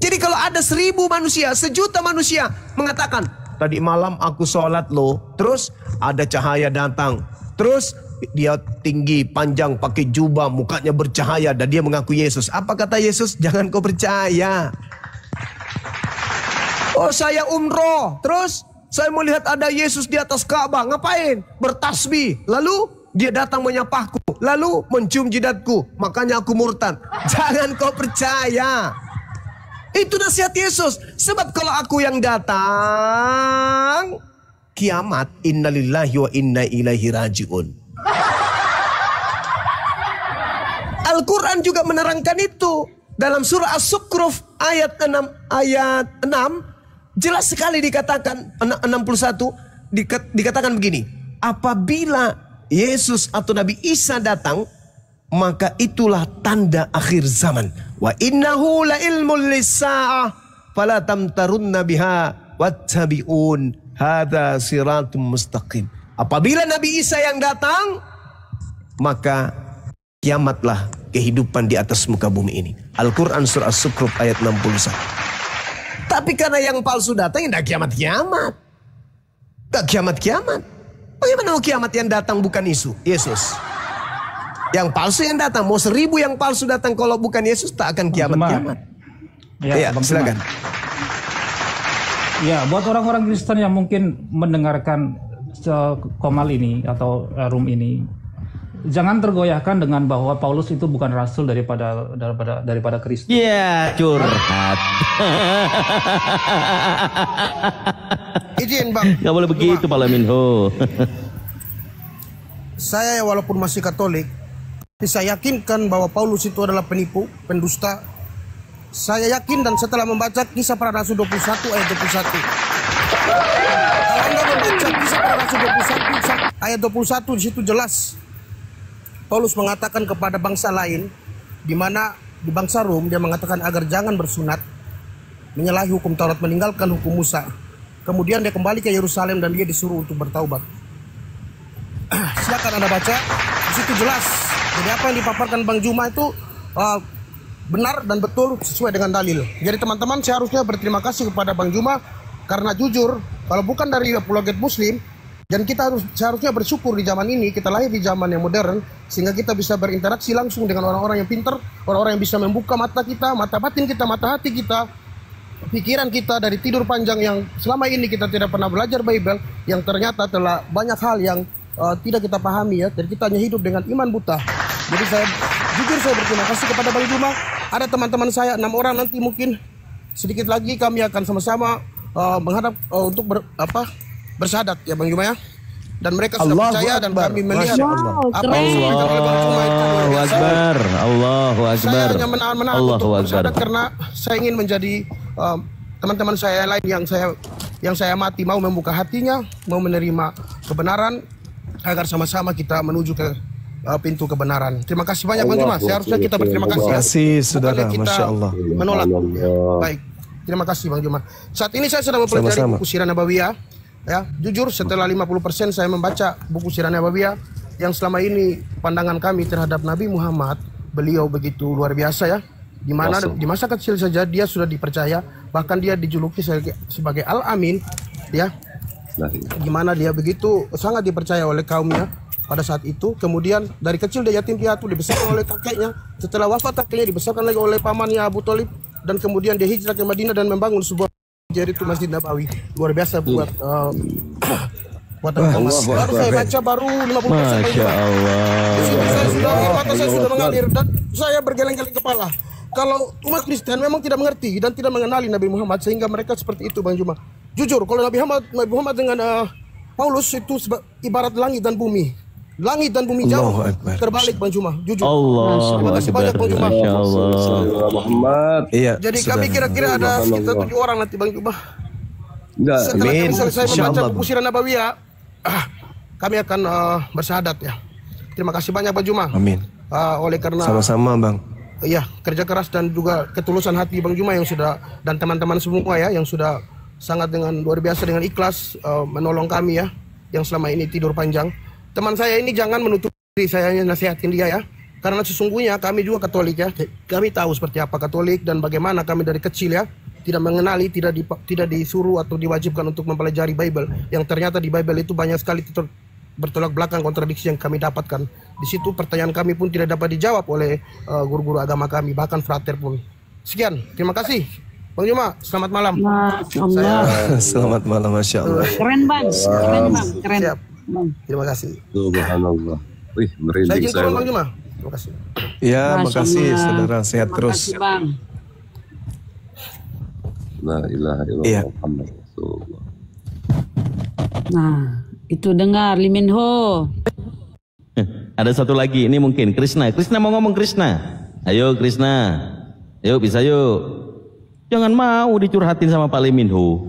Jadi kalau ada 1000 manusia, 1.000.000 manusia mengatakan, tadi malam aku sholat loh, terus ada cahaya datang, terus dia tinggi, panjang, pakai jubah, mukanya bercahaya, dan dia mengaku Yesus. Apa kata Yesus? Jangan kau percaya. Oh, saya umroh, terus saya melihat ada Yesus di atas Ka'bah. Ngapain? Bertasbih. Lalu dia datang menyapaku, lalu mencium jidatku, makanya aku murtad. Jangan kau percaya. Itu nasihat Yesus. Sebab kalau aku yang datang, kiamat, innalillahi wa inna ilaihi raji'un. Al-Quran juga menerangkan itu. Dalam surah As-Sukruf ayat 6, jelas sekali dikatakan, 61, dikatakan begini. Apabila Yesus atau Nabi Isa datang, maka itulah tanda akhir zaman. Wa innahu la ilmul lis-sa'ah fala tamtarunna biha wattabi'un hadza siratum mustaqim. Apabila Nabi Isa yang datang, maka kiamatlah kehidupan di atas muka bumi ini. Al-Quran surah As-Sukruf ayat 61. Tapi karena yang palsu datang, tidak kiamat-kiamat. Tidak kiamat-kiamat. Bagaimana mau kiamat yang datang bukan Yesus? Yang palsu yang datang, mau 1000 yang palsu datang, kalau bukan Yesus tak akan kiamat-kiamat. Ya, silakan. Ya, buat orang-orang Kristen yang mungkin mendengarkan komal ini atau room ini, jangan tergoyahkan dengan bahwa Paulus itu bukan rasul daripada Kristus. Iya, curhat. Izin Bang. Gak boleh begitu Pak Laminho. Saya walaupun masih Katolik, saya yakinkan bahwa Paulus itu adalah penipu, pendusta. Saya yakin dan setelah membaca Kisah Para Rasul 21 ayat 21. Kalau Anda membaca Kisah Para Rasul 21 ayat 21, di situ jelas Paulus mengatakan kepada bangsa lain, di mana di bangsa Rom dia mengatakan agar jangan bersunat, menyalahi hukum Taurat, meninggalkan hukum Musa. Kemudian dia kembali ke Yerusalem dan dia disuruh untuk bertaubat. Silakan Anda baca, di situ jelas. Jadi apa yang dipaparkan Bang Juma itu benar dan betul sesuai dengan dalil. Jadi teman-teman seharusnya berterima kasih kepada Bang Juma, karena jujur kalau bukan dari apologet Muslim, dan kita seharusnya bersyukur di zaman ini, kita lahir di zaman yang modern, sehingga kita bisa berinteraksi langsung dengan orang-orang yang pintar, orang-orang yang bisa membuka mata kita, mata batin kita, mata hati kita, pikiran kita dari tidur panjang yang selama ini kita tidak pernah belajar Bible, yang ternyata telah banyak hal yang tidak kita pahami ya, dan kita hanya hidup dengan iman buta. Jadi saya berterima kasih kepada Bang Juma. Ada teman-teman saya 6 orang, nanti mungkin sedikit lagi kami akan sama-sama menghadap untuk bersyahadat ya Bang Juma ya. Dan mereka sudah percaya dan kami melihat apa yang disampaikan oleh Bang Juma itu. Allahu Akbar, Allahu Akbar. Saya hanya menahan untuk bersyahadat karena saya ingin menjadi teman-teman saya lain yang saya amati, mau membuka hatinya, mau menerima kebenaran, agar sama-sama kita menuju ke pintu kebenaran. Terima kasih banyak Bang Juma. Seharusnya kita berterima kasih. Terima kasih saudara, Masya Allah. Menolak. Baik. Terima kasih Bang Juma. Saat ini saya sedang mempelajari buku Sirah Nabawiyah. Ya, jujur setelah 50% saya membaca buku Sirah Nabawiyah, yang selama ini pandangan kami terhadap Nabi Muhammad, beliau begitu luar biasa ya. Di mana di masa kecil saja dia sudah dipercaya, bahkan dia dijuluki sebagai Al-Amin ya. Gimana dia begitu sangat dipercaya oleh kaumnya pada saat itu. Kemudian dari kecil dia yatim piatu, dibesarkan oleh kakeknya. Setelah wafat kakeknya dibesarkan lagi oleh pamannya Abu Thalib, dan kemudian dia hijrah ke Madinah dan membangun sebuah itu Masjid Nabawi. Luar biasa buat baru saya baca baru 50%. Masya Allah. Saya sudah mengalir dan saya bergeleng-geleng kepala. Kalau umat Kristen memang tidak mengerti dan tidak mengenali Nabi Muhammad, sehingga mereka seperti itu Bang Juma. Jujur kalau Nabi Muhammad dengan Paulus itu ibarat langit dan bumi. Langit dan bumi jauh terbalik Bang Juma. Jujur. Terima kasih banyak Bang Juma. Masya Allah. Muhammad. Iya. Jadi kami kira-kira ada sekitar 7 orang nanti Bang Juma. Setelah Amin. kami selesai membaca Insyaallah. buku Sirah Nabawiyah, kami akan bersyahadat ya. Terima kasih banyak Bang Juma. Amin. Oleh karena Sama-sama Bang. ya kerja keras dan juga ketulusan hati Bang Juma yang sudah, dan teman-teman semua ya yang sudah sangat dengan luar biasa dengan ikhlas menolong kami ya, yang selama ini tidur panjang. Teman saya ini jangan menutup diri, saya hanya nasihatin dia ya, karena sesungguhnya kami juga Katolik ya, kami tahu seperti apa Katolik dan bagaimana kami dari kecil ya tidak mengenali, tidak disuruh atau diwajibkan untuk mempelajari Bible, yang ternyata di Bible itu banyak sekali bertolak belakang kontradiksi yang kami dapatkan. Di situ pertanyaan kami pun tidak dapat dijawab oleh guru-guru agama kami, bahkan frater pun. Sekian, terima kasih Bang Juma, selamat malam. Masya Allah. Selamat malam, Masya Allah. Keren Bang, keren Bang, keren. Siap. Bang. Terima kasih. Subhanallah. Wih, Saya merinding izin saya. turun Bang Juma. Terima kasih. Ya, Masya makasih Allah. saudara, sehat Terima terus. kasih, Bang. La ilaha illallah Iya. Muhammad Rasulullah. Nah, itu dengar Lee Min Ho. Ada satu lagi, ini mungkin Krishna. Krishna mau ngomong Krishna. Ayo Krishna. Yuk bisa yuk. Jangan mau dicurhatin sama Pak Lee Min Ho.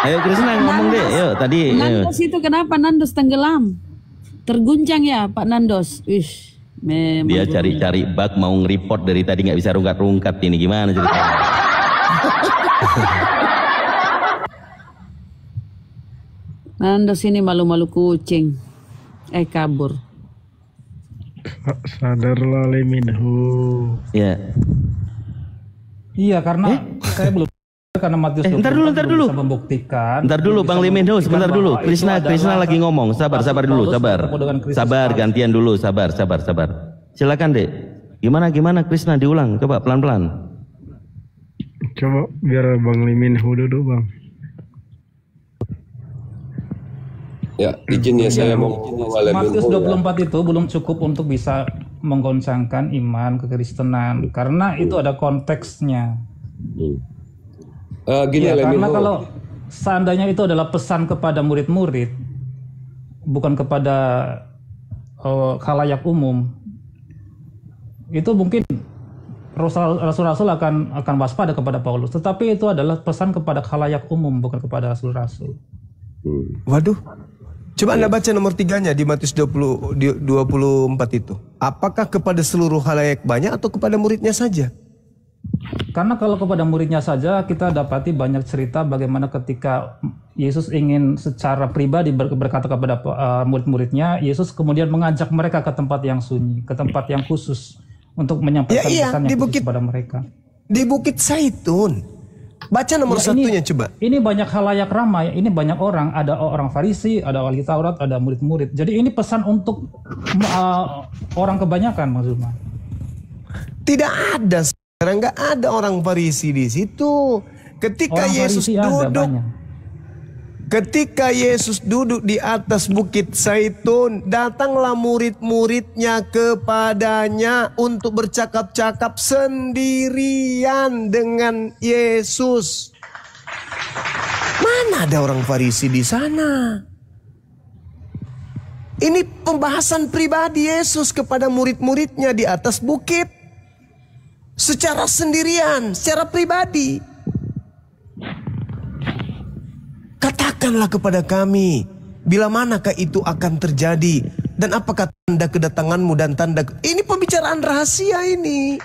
Ayo Krishna ngomong deh. Yuk tadi. Ayo. Nandos itu kenapa Nandos tenggelam? Terguncang ya Pak Nandos. Ish, memang Dia cari-cari bug mau nge-report dari tadi nggak bisa rungkat-rungkat ini gimana ceritanya? Nandos ini malu-malu kucing. Kabur. Sadarlah Lee Min Ho. Ya. Iya, karena saya belum karena Matius Ntar 24 dulu. belum bisa membuktikan. Ntar dulu belum Bang bisa Lee Min Ho, membuktikan sebentar dulu. bahwa itu Krishna adalah lagi ngomong. Sabar dulu, Paulus sabar. bertemu dengan Kristus Sabar, palsu. gantian dulu, sabar. Silakan Dek. Gimana Krishna diulang, coba pelan-pelan. Coba biar Bang Lee Min Ho dulu Bang. Ya, izin ya saya mau Matius 24 itu belum cukup untuk bisa menggoncangkan iman kekristenan karena itu ada konteksnya. Gini Ya, Lee Min karena Ho. kalau seandainya itu adalah pesan kepada murid-murid, bukan kepada khalayak umum, itu mungkin rasul-rasul akan waspada kepada Paulus. Tetapi itu adalah pesan kepada khalayak umum, bukan kepada rasul-rasul. Waduh. Coba Anda baca nomor 3-nya di Matius 24 itu. Apakah kepada seluruh khalayak banyak atau kepada muridnya saja? Karena kalau kepada muridnya saja kita dapati banyak cerita bagaimana ketika Yesus ingin secara pribadi berkata kepada murid-muridnya, Yesus kemudian mengajak mereka ke tempat yang sunyi, ke tempat yang khusus untuk menyampaikan pesan yang khusus kepada mereka. Di Bukit Zaitun. Baca nomor satunya coba. Ini banyak khalayak ramai, ini banyak orang, ada orang Farisi, ada ahli Taurat, ada murid-murid. Jadi ini pesan untuk orang kebanyakan Mas Zuma. Tidak ada, sekarang nggak ada orang Farisi di situ. Ketika Orang Yesus Farisi ada duduk, banyak. ketika Yesus duduk di atas Bukit Zaitun, datanglah murid-muridnya kepadanya untuk bercakap-cakap sendirian dengan Yesus. Mana ada orang Farisi di sana? Ini pembahasan pribadi Yesus kepada murid-muridnya di atas bukit. Secara sendirian, secara pribadi. Katakanlah kepada kami, bila manakah itu akan terjadi? Dan apakah tanda kedatanganmu dan tanda... Ini pembicaraan rahasia ini.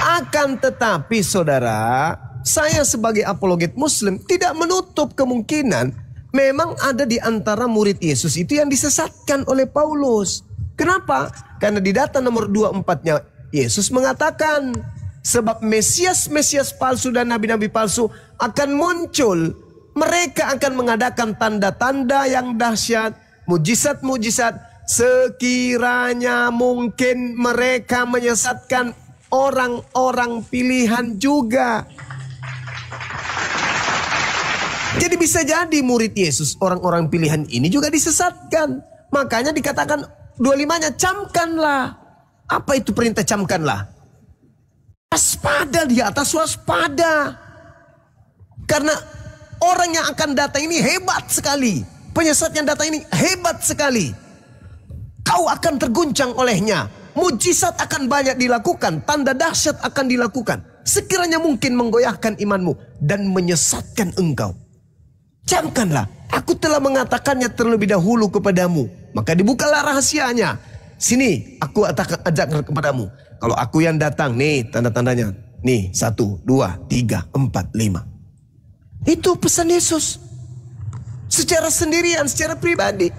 Akan tetapi saudara, saya sebagai apologet muslim tidak menutup kemungkinan memang ada di antara murid Yesus itu yang disesatkan oleh Paulus. Kenapa? Karena di data nomor 24-nya Yesus mengatakan, sebab Mesias palsu dan nabi-nabi palsu akan muncul. Mereka akan mengadakan tanda-tanda yang dahsyat, mujizat-mujizat. Sekiranya mungkin mereka menyesatkan orang-orang pilihan juga. Jadi bisa jadi murid Yesus, orang-orang pilihan ini juga disesatkan. Makanya dikatakan 25-nya, camkanlah. Apa itu perintah camkanlah? Waspada, di atas waspada. Karena orang yang akan datang ini hebat sekali. Penyesat yang datang ini hebat sekali. Kau akan terguncang olehnya. mujizat akan banyak dilakukan, tanda dahsyat akan dilakukan. Sekiranya mungkin menggoyahkan imanmu dan menyesatkan engkau. Camkanlah, aku telah mengatakannya terlebih dahulu kepadamu. Maka dibukalah rahasianya. Sini, aku ajak kepadamu. Kalau aku yang datang, nih tanda-tandanya. Nih, 1, 2, 3, 4, 5. Itu pesan Yesus. Secara sendirian, secara pribadi.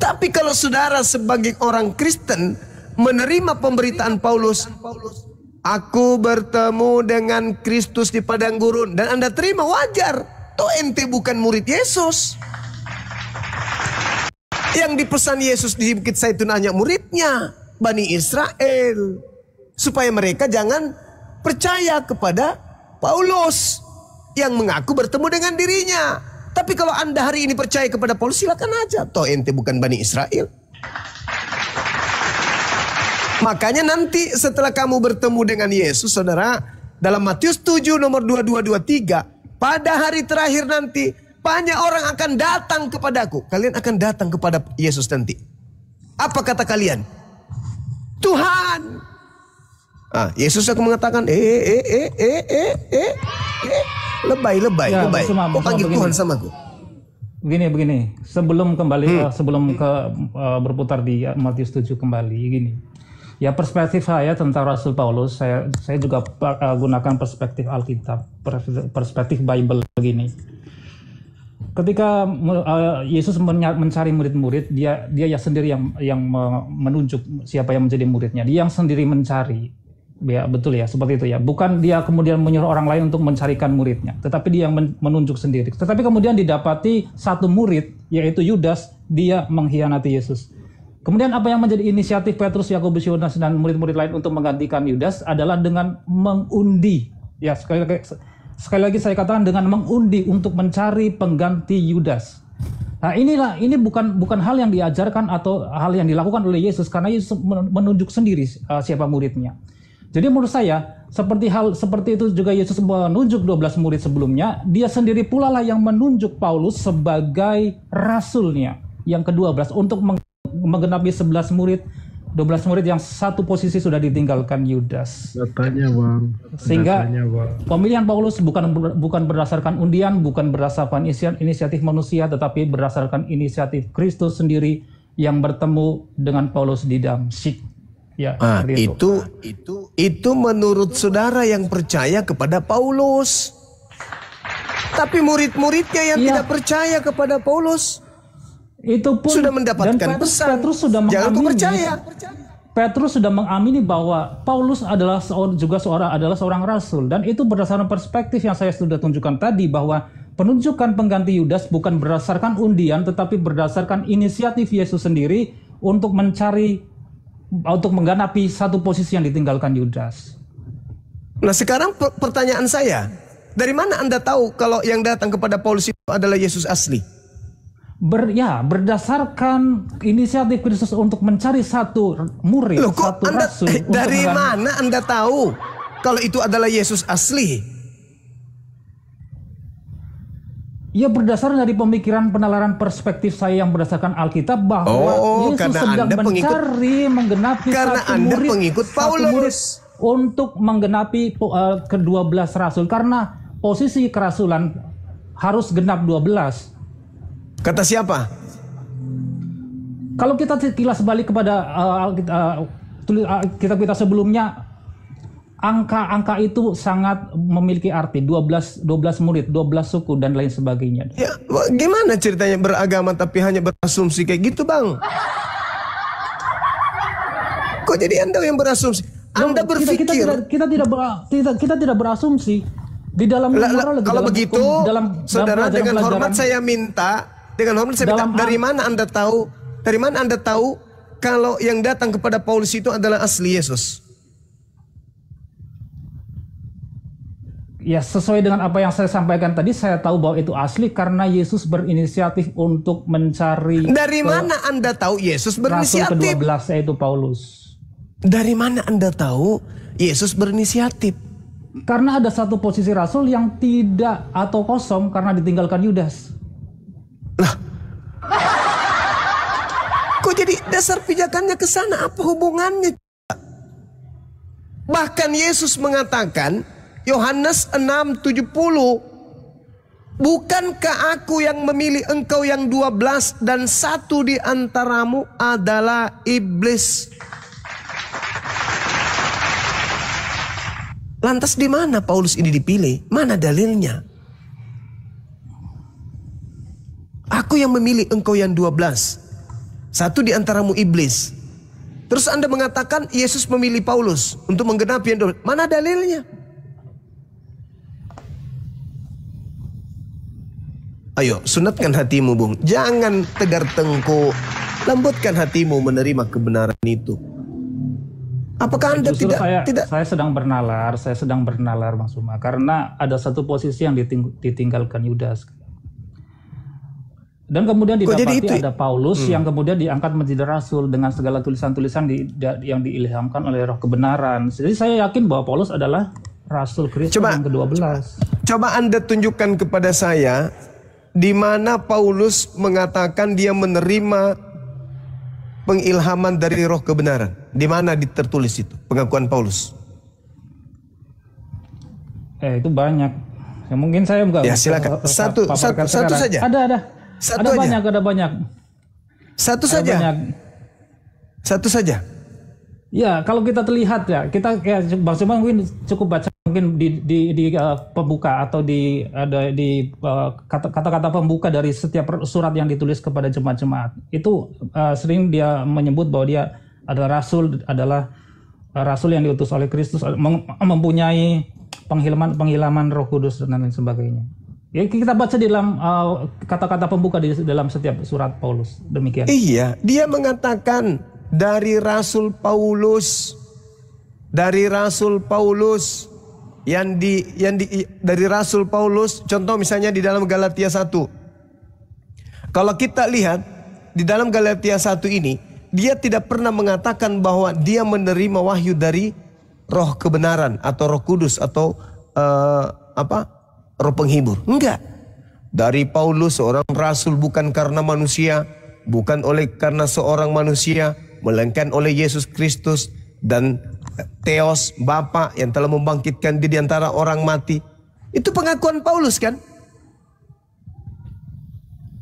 Tapi kalau saudara sebagai orang Kristen menerima pemberitaan Paulus, aku bertemu dengan Kristus di padang gurun, dan Anda terima, wajar. Toh ente bukan murid Yesus. Yang dipesan Yesus di Bukit Zaitun hanya muridnya, Bani Israel, supaya mereka jangan percaya kepada Paulus yang mengaku bertemu dengan dirinya. Tapi kalau Anda hari ini percaya kepada Paulus, silakan aja. Toh ente bukan Bani Israel. Makanya nanti setelah kamu bertemu dengan Yesus, saudara, dalam Matius 7 nomor 22-23, pada hari terakhir nanti banyak orang akan datang kepadaku. Kalian akan datang kepada Yesus nanti. Apa kata kalian? Tuhan. Yesus akan mengatakan, lebay. Kok panggil Tuhan sama aku? Begini. Sebelum kembali, sebelum berputar di Matius 7 kembali, gini. Ya, perspektif saya tentang Rasul Paulus, saya juga gunakan perspektif Alkitab, perspektif Bible begini. Ketika Yesus mencari murid-murid, dia ya sendiri yang menunjuk siapa yang menjadi muridnya. Dia yang sendiri mencari. Ya, betul ya, seperti itu ya. Bukan dia kemudian menyuruh orang lain untuk mencarikan muridnya, tetapi dia yang menunjuk sendiri. Tetapi kemudian didapati satu murid, yaitu Yudas, dia mengkhianati Yesus. Kemudian apa yang menjadi inisiatif Petrus, Yakobus, Yohanes, dan murid-murid lain untuk menggantikan Yudas adalah dengan mengundi. Ya, sekali lagi saya katakan dengan mengundi untuk mencari pengganti Yudas. Nah, ini bukan hal yang diajarkan atau hal yang dilakukan oleh Yesus, karena Yesus menunjuk sendiri siapa muridnya. Jadi menurut saya, seperti itu juga Yesus menunjuk 12 murid sebelumnya, dia sendiri pula lah yang menunjuk Paulus sebagai rasulnya yang ke-12 untuk menggenapi 11 murid, 12 murid yang satu posisi sudah ditinggalkan Yudas. Datanya, Bang. Sehingga pemilihan Paulus bukan berdasarkan undian, bukan berdasarkan inisiatif manusia, tetapi berdasarkan inisiatif Kristus sendiri yang bertemu dengan Paulus di Damsyik. Ya, itu menurut saudara yang percaya kepada Paulus. Tapi murid-muridnya yang tidak percaya kepada Paulus, itu pun sudah mendapatkan pesan. Petrus sudah mengamini bahwa Paulus adalah seorang rasul, dan itu berdasarkan perspektif yang saya sudah tunjukkan tadi, bahwa penunjukan pengganti Yudas bukan berdasarkan undian, tetapi berdasarkan inisiatif Yesus sendiri untuk menggenapi satu posisi yang ditinggalkan Yudas. Nah, sekarang pertanyaan saya, dari mana Anda tahu kalau yang datang kepada Paulus itu adalah Yesus asli? Berdasarkan inisiatif Kristus untuk mencari satu murid, satu rasul. Dari mana Anda tahu kalau itu adalah Yesus asli? Ya, berdasarkan dari pemikiran penalaran perspektif saya yang berdasarkan Alkitab, bahwa Yesus sedang menggenapi satu murid, untuk menggenapi ke-12 rasul, karena posisi kerasulan harus genap 12. Kata siapa? Kalau kita kilas balik kepada kitab-kitab sebelumnya, angka itu sangat memiliki arti. 12 murid, 12 suku, dan lain sebagainya. Ya, gimana ceritanya beragama tapi hanya berasumsi kayak gitu, Bang? Kok jadi Anda yang berasumsi? Anda berpikir kita tidak berasumsi di dalam kalau begitu, saudara, dengan hormat saya minta, dari mana Anda tahu kalau yang datang kepada Paulus itu adalah asli Yesus? Ya, sesuai dengan apa yang saya sampaikan tadi, saya tahu bahwa itu asli karena Yesus berinisiatif untuk mencari. Dari mana Anda tahu Yesus berinisiatif? Rasul ke-12 yaitu Paulus. Dari mana Anda tahu Yesus berinisiatif? Karena ada satu posisi rasul yang tidak atau kosong karena ditinggalkan Yudas. Lah, kok jadi Dasar pijakannya ke sana, apa hubungannya? Bahkan Yesus mengatakan, Yohanes 6:70, bukankah aku yang memilih engkau yang 12 dan satu di antaramu adalah iblis? Lantas di mana Paulus ini dipilih? Mana dalilnya? Aku yang memilih engkau yang 12, satu di antaramu iblis. Terus Anda mengatakan Yesus memilih Paulus untuk menggenapi yang 12. Mana dalilnya? Ayo, sunatkan hatimu, Bung. Jangan tegar tengkuk. Lembutkan hatimu menerima kebenaran itu. Apakah Anda Justru tidak? Saya sedang bernalar, Bang Suma, karena ada satu posisi yang ditinggalkan Yudas. Dan kemudian didapati ada Paulus yang kemudian diangkat menjadi rasul dengan segala tulisan-tulisan yang diilhamkan oleh Roh kebenaran. Jadi saya yakin bahwa Paulus adalah rasul Kristus yang ke-12. Coba Anda tunjukkan kepada saya di mana Paulus mengatakan dia menerima pengilhaman dari Roh kebenaran. Di mana tertulis itu pengakuan Paulus? Itu banyak. Ya, mungkin saya enggak. Ya silakan. Satu saja. Ada. Ada banyak. Satu saja. Satu saja. Ya, kalau kita terlihat ya, Bang Suma mungkin cukup baca mungkin di pembuka atau di kata-kata pembuka dari setiap surat yang ditulis kepada jemaat-jemaat. Itu sering dia menyebut bahwa dia adalah rasul yang diutus oleh Kristus, mempunyai penghilaman Roh Kudus dan lain sebagainya. Ya, kita baca di dalam kata-kata pembuka di dalam setiap surat Paulus, demikian. Iya, dia mengatakan dari Rasul Paulus, dari Rasul Paulus, contoh misalnya di dalam Galatia 1. Kalau kita lihat di dalam Galatia 1 ini, dia tidak pernah mengatakan bahwa dia menerima wahyu dari Roh kebenaran atau Roh Kudus atau Roh penghibur. Enggak. Dari Paulus, seorang rasul bukan karena manusia, bukan karena seorang manusia, melainkan oleh Yesus Kristus dan Theos, Bapa yang telah membangkitkan dia di antara orang mati. Itu pengakuan Paulus kan?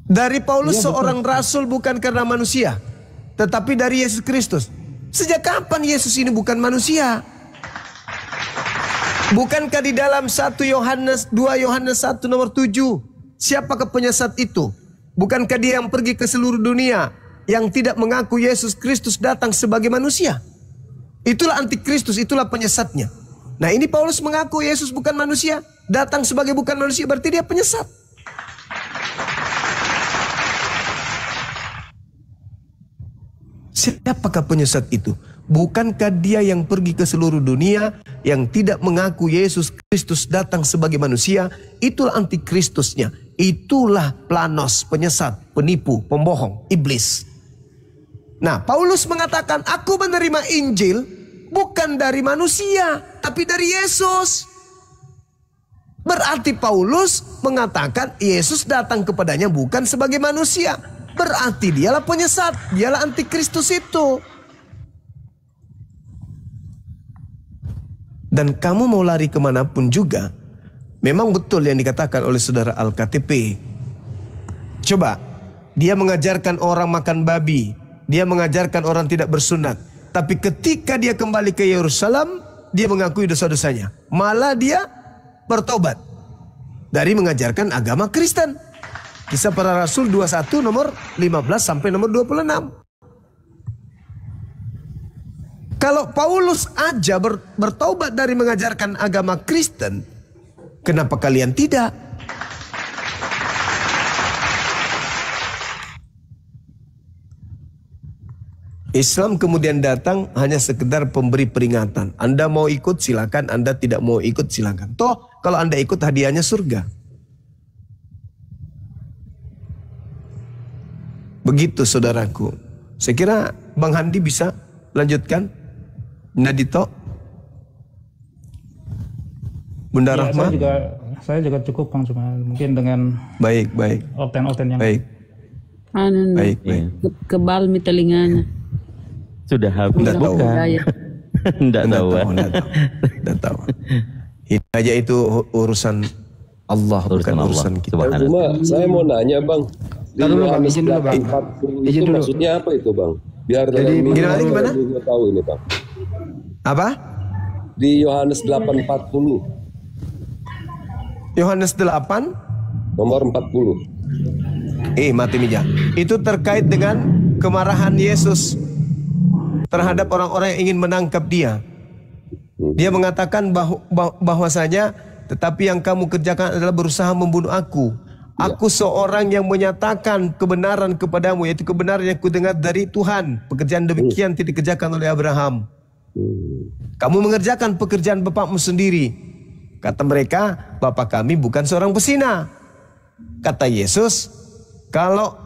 Dari Paulus seorang rasul bukan karena manusia, tetapi dari Yesus Kristus. Sejak kapan Yesus ini bukan manusia? Bukankah di dalam 2 Yohanes 1 nomor 7, siapakah penyesat itu? Bukankah dia yang pergi ke seluruh dunia yang tidak mengaku Yesus Kristus datang sebagai manusia? Itulah antikristus, itulah penyesatnya. Nah, ini Paulus mengaku Yesus bukan manusia, datang sebagai bukan manusia, berarti dia penyesat. Siapakah penyesat itu? Bukankah dia yang pergi ke seluruh dunia yang tidak mengaku Yesus Kristus datang sebagai manusia? Itulah antikristusnya. Itulah planos, penyesat, penipu, pembohong, iblis. Nah, Paulus mengatakan, aku menerima Injil bukan dari manusia, tapi dari Yesus. Berarti Paulus mengatakan Yesus datang kepadanya bukan sebagai manusia. Berarti dialah penyesat, dialah antikristus itu. Dan kamu mau lari kemanapun juga, memang betul yang dikatakan oleh saudara Al-KTP. Coba, dia mengajarkan orang makan babi, dia mengajarkan orang tidak bersunat. Tapi ketika dia kembali ke Yerusalem, dia mengakui dosa-dosanya. Malah dia bertobat dari mengajarkan agama Kristen. Kisah Para Rasul 21 nomor 15 sampai nomor 26. Kalau Paulus aja bertobat dari mengajarkan agama Kristen, kenapa kalian tidak? Islam kemudian datang hanya sekedar pemberi peringatan. Anda mau ikut silakan, Anda tidak mau ikut silakan. Toh kalau Anda ikut hadiahnya surga. Begitu saudaraku. Saya kira Bang Handi bisa lanjutkan. Nadito, Bunda ya, Rahma. Saya juga cukup Bang, cuma mungkin dengan baik oten yang baik. Kebal mi telinganya. Sudah habis. Nggak tahu. Bukan. Nggak tahu. Nggak tahu. Hidayah itu urusan Allah, bukan urusan kita. Cuma saya mau nanya Bang, di Yohanes 8:40 itu maksudnya apa itu Bang? Biar jadi gimana? Juga tahu ini Bang. Apa? Di Yohanes 8:40. Yohanes 8 nomor 40. Mati Mija. Itu terkait dengan kemarahan Yesus terhadap orang-orang yang ingin menangkap dia. Dia mengatakan bahwasanya tetapi yang kamu kerjakan adalah berusaha membunuh aku. Aku seorang yang menyatakan kebenaran kepadamu, yaitu kebenaran yang kudengar dari Tuhan. Pekerjaan demikian tidak dikerjakan oleh Abraham. Kamu mengerjakan pekerjaan bapakmu sendiri. Kata mereka, bapak kami bukan seorang pesina. Kata Yesus, kalau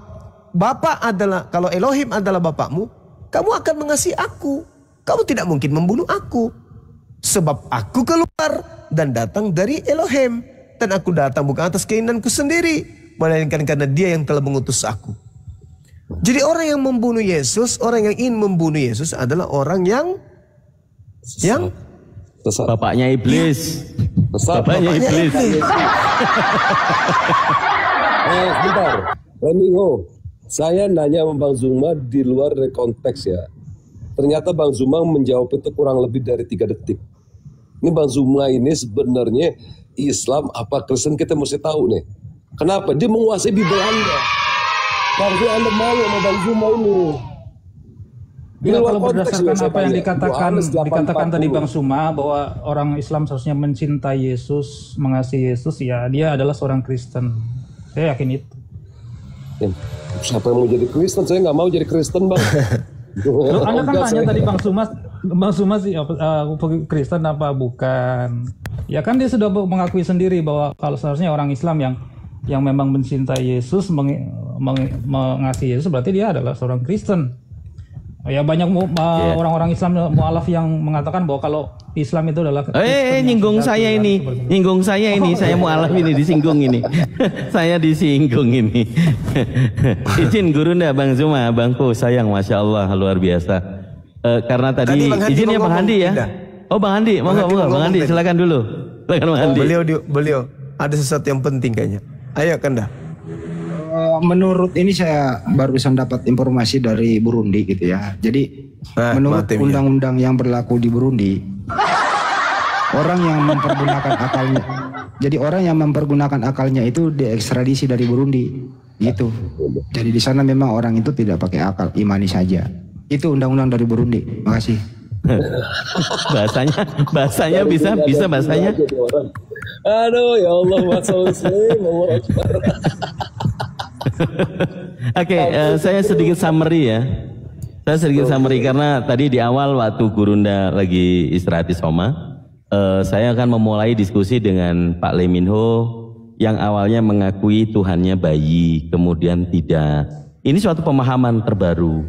Elohim adalah bapakmu, kamu akan mengasihi aku. Kamu tidak mungkin membunuh aku. Sebab aku keluar dan datang dari Elohim. Dan aku datang bukan atas keinginanku sendiri, melainkan karena dia yang telah mengutus aku. Jadi orang yang membunuh Yesus, orang yang ingin membunuh Yesus adalah orang yang bapaknya iblis. Bapaknya iblis. Bentar, Reminho, saya nanya sama Bang Zuma di luar dari konteks ya. Ternyata Bang Zuma menjawab itu kurang lebih dari 3 detik. Ini Bang Zuma ini sebenarnya Islam apa Kristen, kita mesti tahu nih. Kenapa? Dia menguasai Bible Anda. Harusnya Anda malu sama Bang Zuma ini. Ya, kalau berdasarkan apa yang dikatakan tadi Bang Zuma, bahwa orang Islam seharusnya mencintai Yesus, mengasihi Yesus, ya dia adalah seorang Kristen. Saya yakin itu. Siapa yang mau jadi Kristen? Saya nggak mau jadi Kristen, Bang. Loh, Anda kan tanya tadi Bang Zuma sih Kristen apa bukan? Ya kan dia sudah mengakui sendiri bahwa kalau seharusnya orang Islam yang memang mencintai Yesus, mengasihi Yesus, berarti dia adalah seorang Kristen. Ya banyak orang-orang Islam mualaf yang mengatakan bahwa kalau Islam itu adalah nyinggung saya ini, saya mualaf ini disinggung ini. Saya disinggung ini. Izin guru ndak Bang Zuma, Bangku sayang, Masya Allah luar biasa. Karena tadi izinnya Bang Handi ya. Oh Bang Handi, monggo Bang Handi silakan dulu. Silakan Bang Handi. Beliau ada sesuatu yang penting kayaknya. Ayo Kanda. Menurut ini saya barusan dapat informasi dari Burundi gitu ya. Jadi menurut undang-undang yang berlaku di Burundi, orang yang mempergunakan akalnya itu diekstradisi dari Burundi gitu. Jadi di sana memang orang itu tidak pakai akal, imani saja. Itu undang-undang dari Burundi. Makasih. bahasanya bisa bahasanya. Aduh ya Allah, Muslim, Allah Akbar. Oke, saya sedikit summary ya. Saya sedikit summary karena tadi di awal waktu Gurunda lagi istirahat di Soma, saya akan memulai diskusi dengan Pak Leminho yang awalnya mengakui Tuhannya bayi, kemudian tidak. Ini suatu pemahaman terbaru.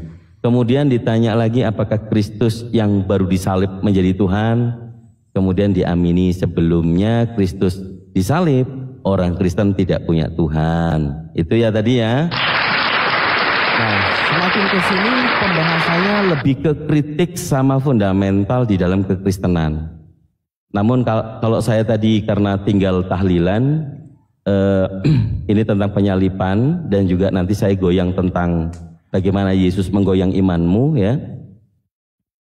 Kemudian ditanya lagi apakah Kristus yang baru disalib menjadi Tuhan, kemudian diamini sebelumnya Kristus disalib, orang Kristen tidak punya Tuhan. Itu ya tadi ya. Nah, semakin ke sini pembahasannya lebih ke kritik sama fundamental di dalam kekristenan. Namun kalau saya tadi karena tinggal tahlilan, ini tentang penyalipan dan juga nanti saya goyang tentang bagaimana Yesus menggoyang imanmu ya.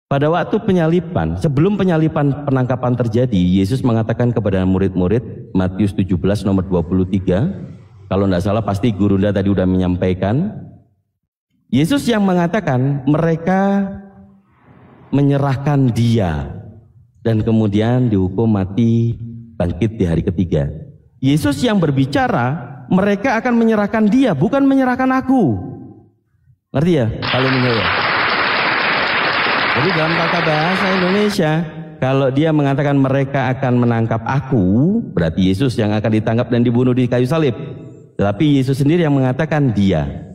Pada waktu penyalipan, sebelum penyalipan penangkapan terjadi, Yesus mengatakan kepada murid-murid, Matius 17 nomor 23, kalau tidak salah pasti Gurunda tadi sudah menyampaikan, Yesus yang mengatakan mereka menyerahkan dia dan kemudian dihukum mati, bangkit di hari ketiga. Yesus yang berbicara, mereka akan menyerahkan dia, bukan menyerahkan aku. Ngerti ya? Kalau menurut jadi dalam tata bahasa Indonesia, kalau dia mengatakan mereka akan menangkap aku, berarti Yesus yang akan ditangkap dan dibunuh di kayu salib. Tetapi Yesus sendiri yang mengatakan dia.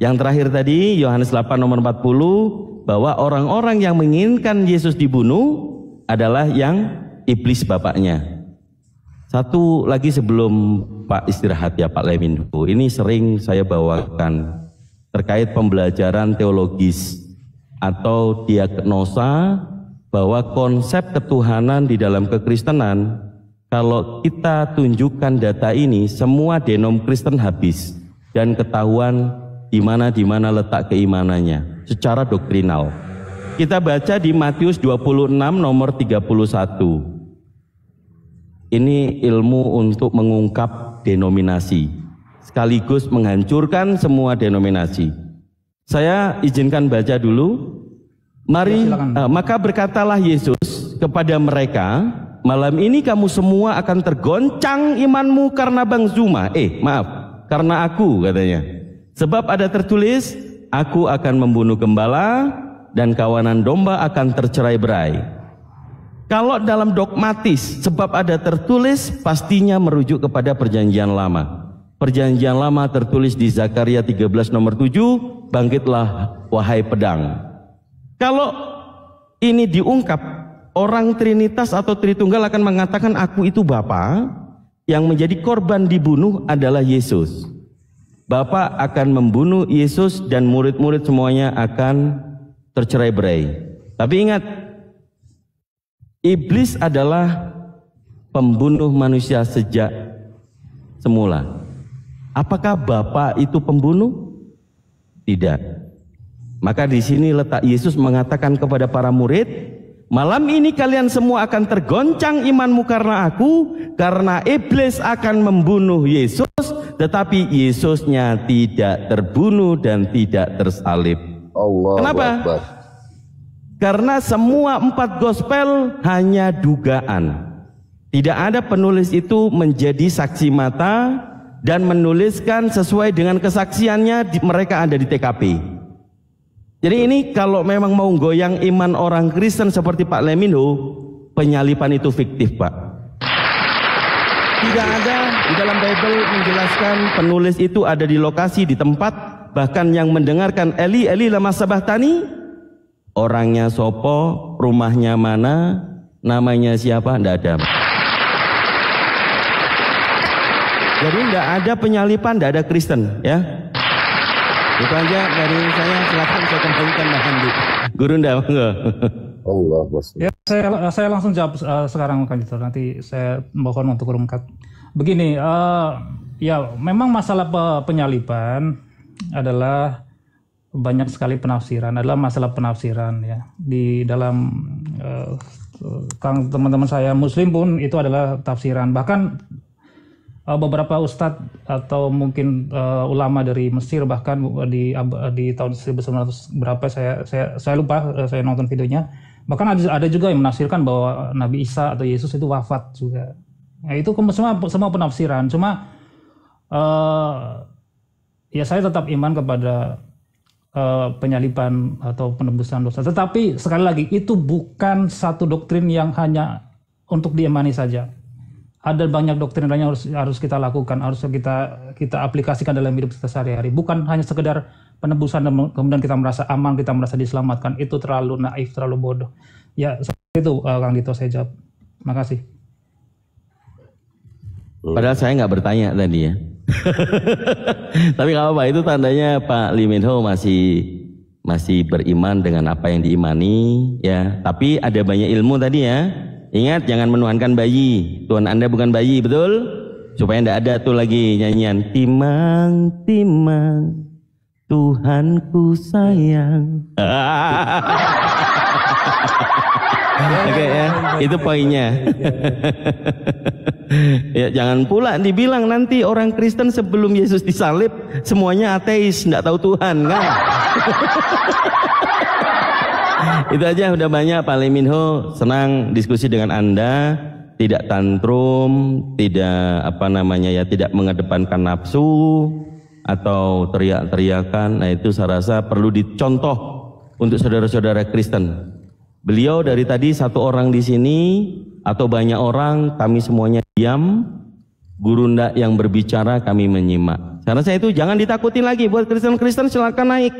Yang terakhir tadi Yohanes 8 nomor 40, bahwa orang-orang yang menginginkan Yesus dibunuh adalah yang iblis bapaknya. Satu lagi sebelum Pak istirahat ya Pak Leminho, ini sering saya bawakan terkait pembelajaran teologis atau diagnosa bahwa konsep ketuhanan di dalam kekristenan, kalau kita tunjukkan data ini, semua denom Kristen habis dan ketahuan di mana letak keimanannya secara doktrinal. Kita baca di Matius 26 nomor 31. Ini ilmu untuk mengungkap denominasi, sekaligus menghancurkan semua denominasi. Saya izinkan baca dulu. Mari, maka berkatalah Yesus kepada mereka, malam ini kamu semua akan tergoncang imanmu karena Bang Zuma. Karena aku, katanya. Sebab ada tertulis, aku akan membunuh gembala dan kawanan domba akan tercerai-berai. Kalau dalam dogmatis, sebab ada tertulis, pastinya merujuk kepada perjanjian lama. Perjanjian lama tertulis di Zakaria 13 nomor 7, bangkitlah wahai pedang. Kalau ini diungkap, orang Trinitas atau Tritunggal akan mengatakan aku itu Bapa, yang menjadi korban dibunuh adalah Yesus. Bapa akan membunuh Yesus dan murid-murid semuanya akan tercerai-berai. Tapi ingat, iblis adalah pembunuh manusia sejak semula. Apakah Bapa itu pembunuh? Tidak. Maka di sini letak Yesus mengatakan kepada para murid, malam ini kalian semua akan tergoncang imanmu karena aku, karena iblis akan membunuh Yesus, tetapi Yesusnya tidak terbunuh dan tidak tersalib. Kenapa? Karena semua 4 gospel hanya dugaan. Tidak ada penulis itu menjadi saksi mata dan menuliskan sesuai dengan kesaksiannya, mereka ada di TKP. Jadi ini kalau memang mau goyang iman orang Kristen seperti Pak Leminho, penyalipan itu fiktif, Pak. Tidak ada di dalam Bible menjelaskan penulis itu ada di lokasi, di tempat, bahkan yang mendengarkan Eli lama sabahtani, orangnya sopo, rumahnya mana, namanya siapa, tidak ada. Jadi tidak ada penyalipan, tidak ada Kristen, ya. Itu aja dari saya, silakan saya kembalikan bahan di Guru Allah, ya, saya langsung jawab sekarang Kang Dito, nanti saya mohon untuk urungkat. Begini, ya memang masalah penyalipan adalah banyak sekali penafsiran, adalah masalah penafsiran ya. Di dalam teman-teman saya Muslim pun itu adalah tafsiran. Bahkan beberapa ustadz atau mungkin ulama dari Mesir bahkan di tahun 1900 berapa saya lupa, saya nonton videonya, bahkan ada juga yang menafsirkan bahwa Nabi Isa atau Yesus itu wafat juga. Nah, itu semua penafsiran. Cuma ya saya tetap iman kepada penyalipan atau penebusan dosa. Tetapi sekali lagi itu bukan satu doktrin yang hanya untuk diimani saja. Ada banyak doktrin lain yang harus kita lakukan, harus kita aplikasikan dalam hidup kita sehari-hari. Bukan hanya sekedar penebusan dan kemudian kita merasa aman, kita merasa diselamatkan. Itu terlalu naif, terlalu bodoh. Ya seperti itu Kang Dito, saya jawab. Makasih. Padahal saya nggak bertanya tadi ya. Tapi nggak apa-apa, itu tandanya Pak Lee Min Ho masih beriman dengan apa yang diimani ya. Tapi ada banyak ilmu tadi ya. Ingat, jangan menuhankan bayi. Tuhan Anda bukan bayi, betul? Supaya tidak ada tuh lagi nyanyian timang, timang, Tuhanku sayang. Oke ya, itu poinnya. Ya, jangan pula dibilang nanti orang Kristen sebelum Yesus disalib semuanya ateis, tidak tahu Tuhan kan? Itu aja udah banyak. Pak Lee Min Ho, senang diskusi dengan Anda, tidak tantrum, tidak tidak mengedepankan nafsu atau teriak-teriakan. Nah itu saya rasa perlu dicontoh untuk saudara-saudara Kristen. Beliau dari tadi satu orang di sini atau banyak orang, kami semuanya diam. Guru ndak yang berbicara kami menyimak. Saya rasa itu jangan ditakutin lagi buat Kristen-Kristen, silakan naik.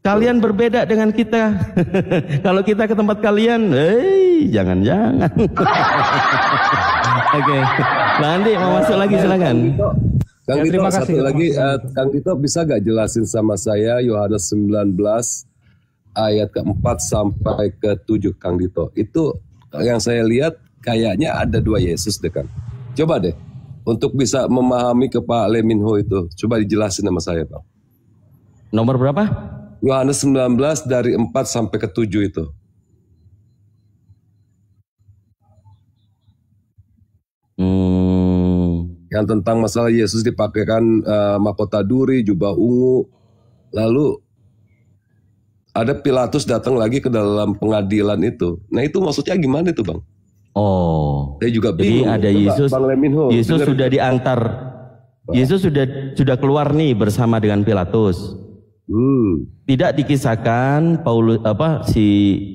Kalian berbeda dengan kita. Kalau kita ke tempat kalian, jangan-jangan. Oke, Bang Andi mau masuk lagi, silakan. Kang Dito, satu lagi, Kang Dito bisa gak jelasin sama saya Yohanes 19 ayat ke-4 sampai ke-7 Kang Dito. Itu yang saya lihat kayaknya ada 2 Yesus deh Kang. Coba deh untuk bisa memahami ke Pak Leminho itu, coba dijelasin sama saya Bang. Nomor berapa? Yohanes 19 dari 4 sampai ke-7 itu. Yang tentang masalah Yesus dipakaikan mahkota duri, jubah ungu. Lalu ada Pilatus datang lagi ke dalam pengadilan itu. Nah itu maksudnya gimana itu Bang? Oh, saya juga bingung. Jadi ada Yesus, Bang Leminho, Yesus sudah diantar, Yesus sudah keluar nih bersama dengan Pilatus. Tidak dikisahkan si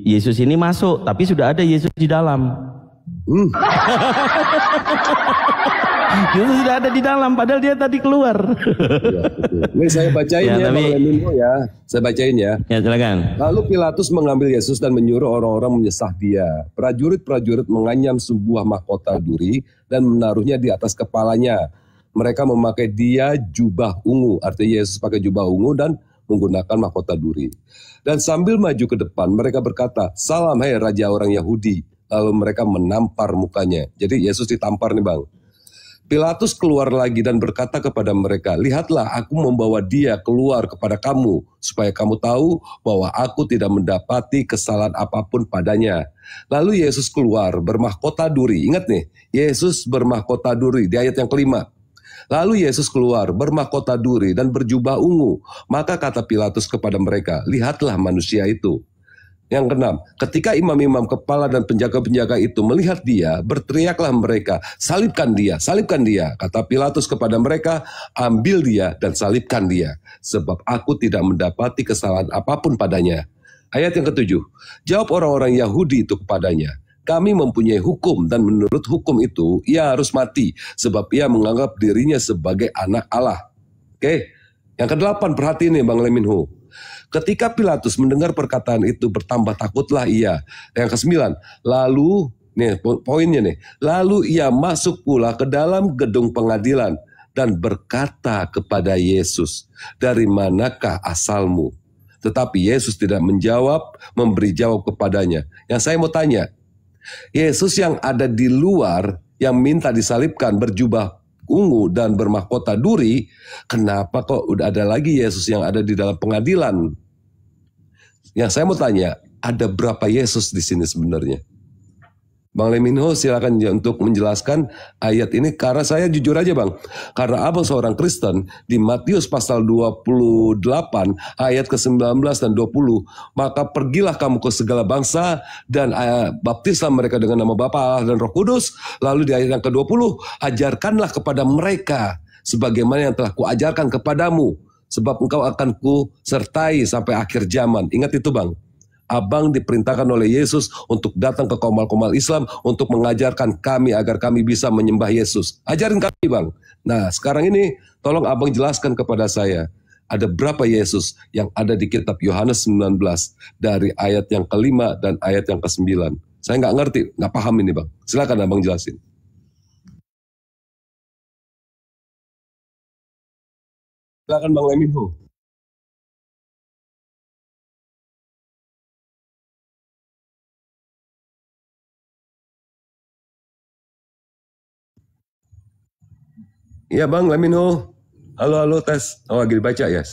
Yesus ini masuk, tapi sudah ada Yesus di dalam. Yesus sudah ada di dalam, padahal dia tadi keluar. Ini saya bacain ya, Bang Leminho ya. Saya bacain ya. Ya silakan. Lalu Pilatus mengambil Yesus dan menyuruh orang-orang menyesah dia. Prajurit-prajurit menganyam sebuah mahkota duri dan menaruhnya di atas kepalanya. Mereka memakai dia jubah ungu, artinya Yesus pakai jubah ungu dan menggunakan mahkota duri. Dan sambil maju ke depan, mereka berkata, "Salam hai Raja orang Yahudi." Lalu mereka menampar mukanya. Jadi Yesus ditampar nih Bang. Pilatus keluar lagi dan berkata kepada mereka, "Lihatlah, aku membawa dia keluar kepada kamu, supaya kamu tahu bahwa aku tidak mendapati kesalahan apapun padanya." Lalu Yesus keluar bermahkota duri. Ingat nih, Yesus bermahkota duri di ayat yang kelima. Lalu Yesus keluar bermahkota duri dan berjubah ungu. Maka kata Pilatus kepada mereka, "Lihatlah manusia itu." Yang keenam, ketika imam-imam kepala dan penjaga-penjaga itu melihat dia, berteriaklah mereka, "Salibkan dia, salibkan dia." Kata Pilatus kepada mereka, "Ambil dia dan salibkan dia, sebab aku tidak mendapati kesalahan apapun padanya." Ayat yang ke-7, jawab orang-orang Yahudi itu kepadanya, "Kami mempunyai hukum dan menurut hukum itu ia harus mati, sebab ia menganggap dirinya sebagai anak Allah." Oke, yang ke-8 perhatiin nih Bang Leminho. Ketika Pilatus mendengar perkataan itu bertambah takutlah ia. Yang ke-9, lalu nih poinnya nih, lalu ia masuk pula ke dalam gedung pengadilan dan berkata kepada Yesus, "Dari manakah asalmu?" Tetapi Yesus tidak menjawab, memberi jawab kepadanya. Yang saya mau tanya, Yesus yang ada di luar yang minta disalibkan berjubah ungu dan bermahkota duri, kenapa kok udah ada lagi Yesus yang ada di dalam pengadilan? Yang saya mau tanya, ada berapa Yesus di sini sebenarnya? Bang Leminho silakan untuk menjelaskan ayat ini, karena saya jujur aja Bang, karena abang seorang Kristen, di Matius pasal 28 ayat ke-19 dan 20, "Maka pergilah kamu ke segala bangsa dan baptislah mereka dengan nama Bapa, Allah dan Roh Kudus." Lalu di ayat yang ke-20, "Ajarkanlah kepada mereka sebagaimana yang telah kuajarkan kepadamu, sebab engkau akan kusertai sampai akhir zaman." Ingat itu Bang. Abang diperintahkan oleh Yesus untuk datang ke komal-komal Islam untuk mengajarkan kami agar kami bisa menyembah Yesus. Ajarin kami Bang. Nah sekarang ini tolong abang jelaskan kepada saya, ada berapa Yesus yang ada di kitab Yohanes 19 dari ayat yang ke-5 dan ayat yang ke-9. Saya nggak ngerti, nggak paham ini Bang. Silakan abang jelasin. Silakan Bang Leminho. Iya Bang Leminho. Halo tes. Oh lagi dibaca ya.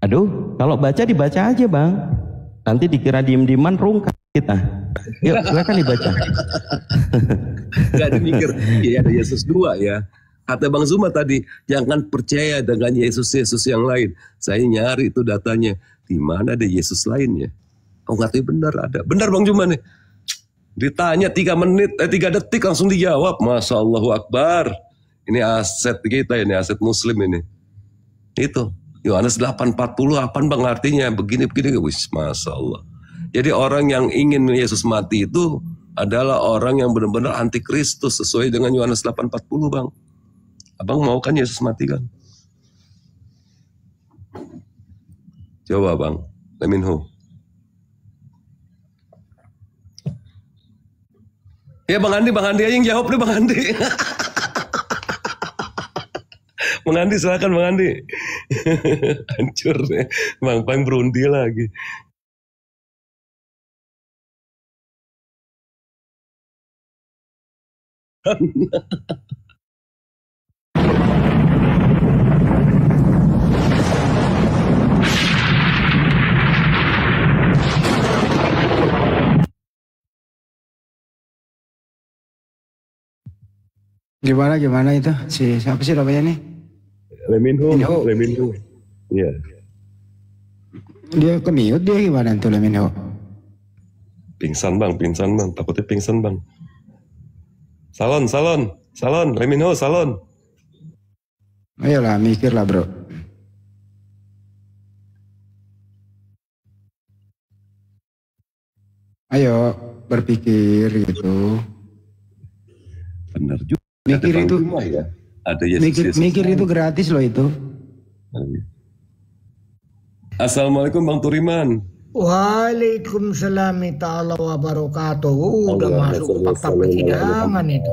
Aduh, kalau baca dibaca aja Bang. Nanti dikira diem-dieman rungkat kita. Yuk silakan dibaca. Gak dimikir, ya ada Yesus 2 ya. Kata Bang Zuma tadi, jangan percaya dengan Yesus-Yesus yang lain. Saya nyari itu datanya, di mana ada Yesus lainnya. Oh katanya benar ada. Benar Bang Zuma nih. Ditanya 3 detik langsung dijawab. Masya Allahu Akbar. Ini aset kita ini, aset muslim ini. Itu. Yohanes 8:40 apa Bang artinya? Begini-begini. Wis, Masya Allah. Jadi orang yang ingin Yesus mati itu adalah orang yang benar-benar anti Kristus sesuai dengan Yohanes 8:40 Bang. Abang mau kan Yesus mati kan? Coba Bang, Leminho. Ya Bang Andi aja yang jawab nih Bang Andi. Bang Andi silakan Bang Andi. Hancur nih, Bang Pang berundi lagi. Gimana itu? Siapa sih namanya nih? Leminho. Iya. Dia kemiut dia gimana tuh Leminho? Pingsan bang. Takutnya pingsan bang. Salon. Leminho, salon. Ayolah, mikirlah bro. Ayo, berpikir gitu. Benar juga. Mikir itu, ya? Ada Yesus. Mikir itu gratis loh itu. Assalamualaikum Bang Turiman. Waalaikumsalam ta'ala wabarakatuh. Udah masuk fakta persidangan itu.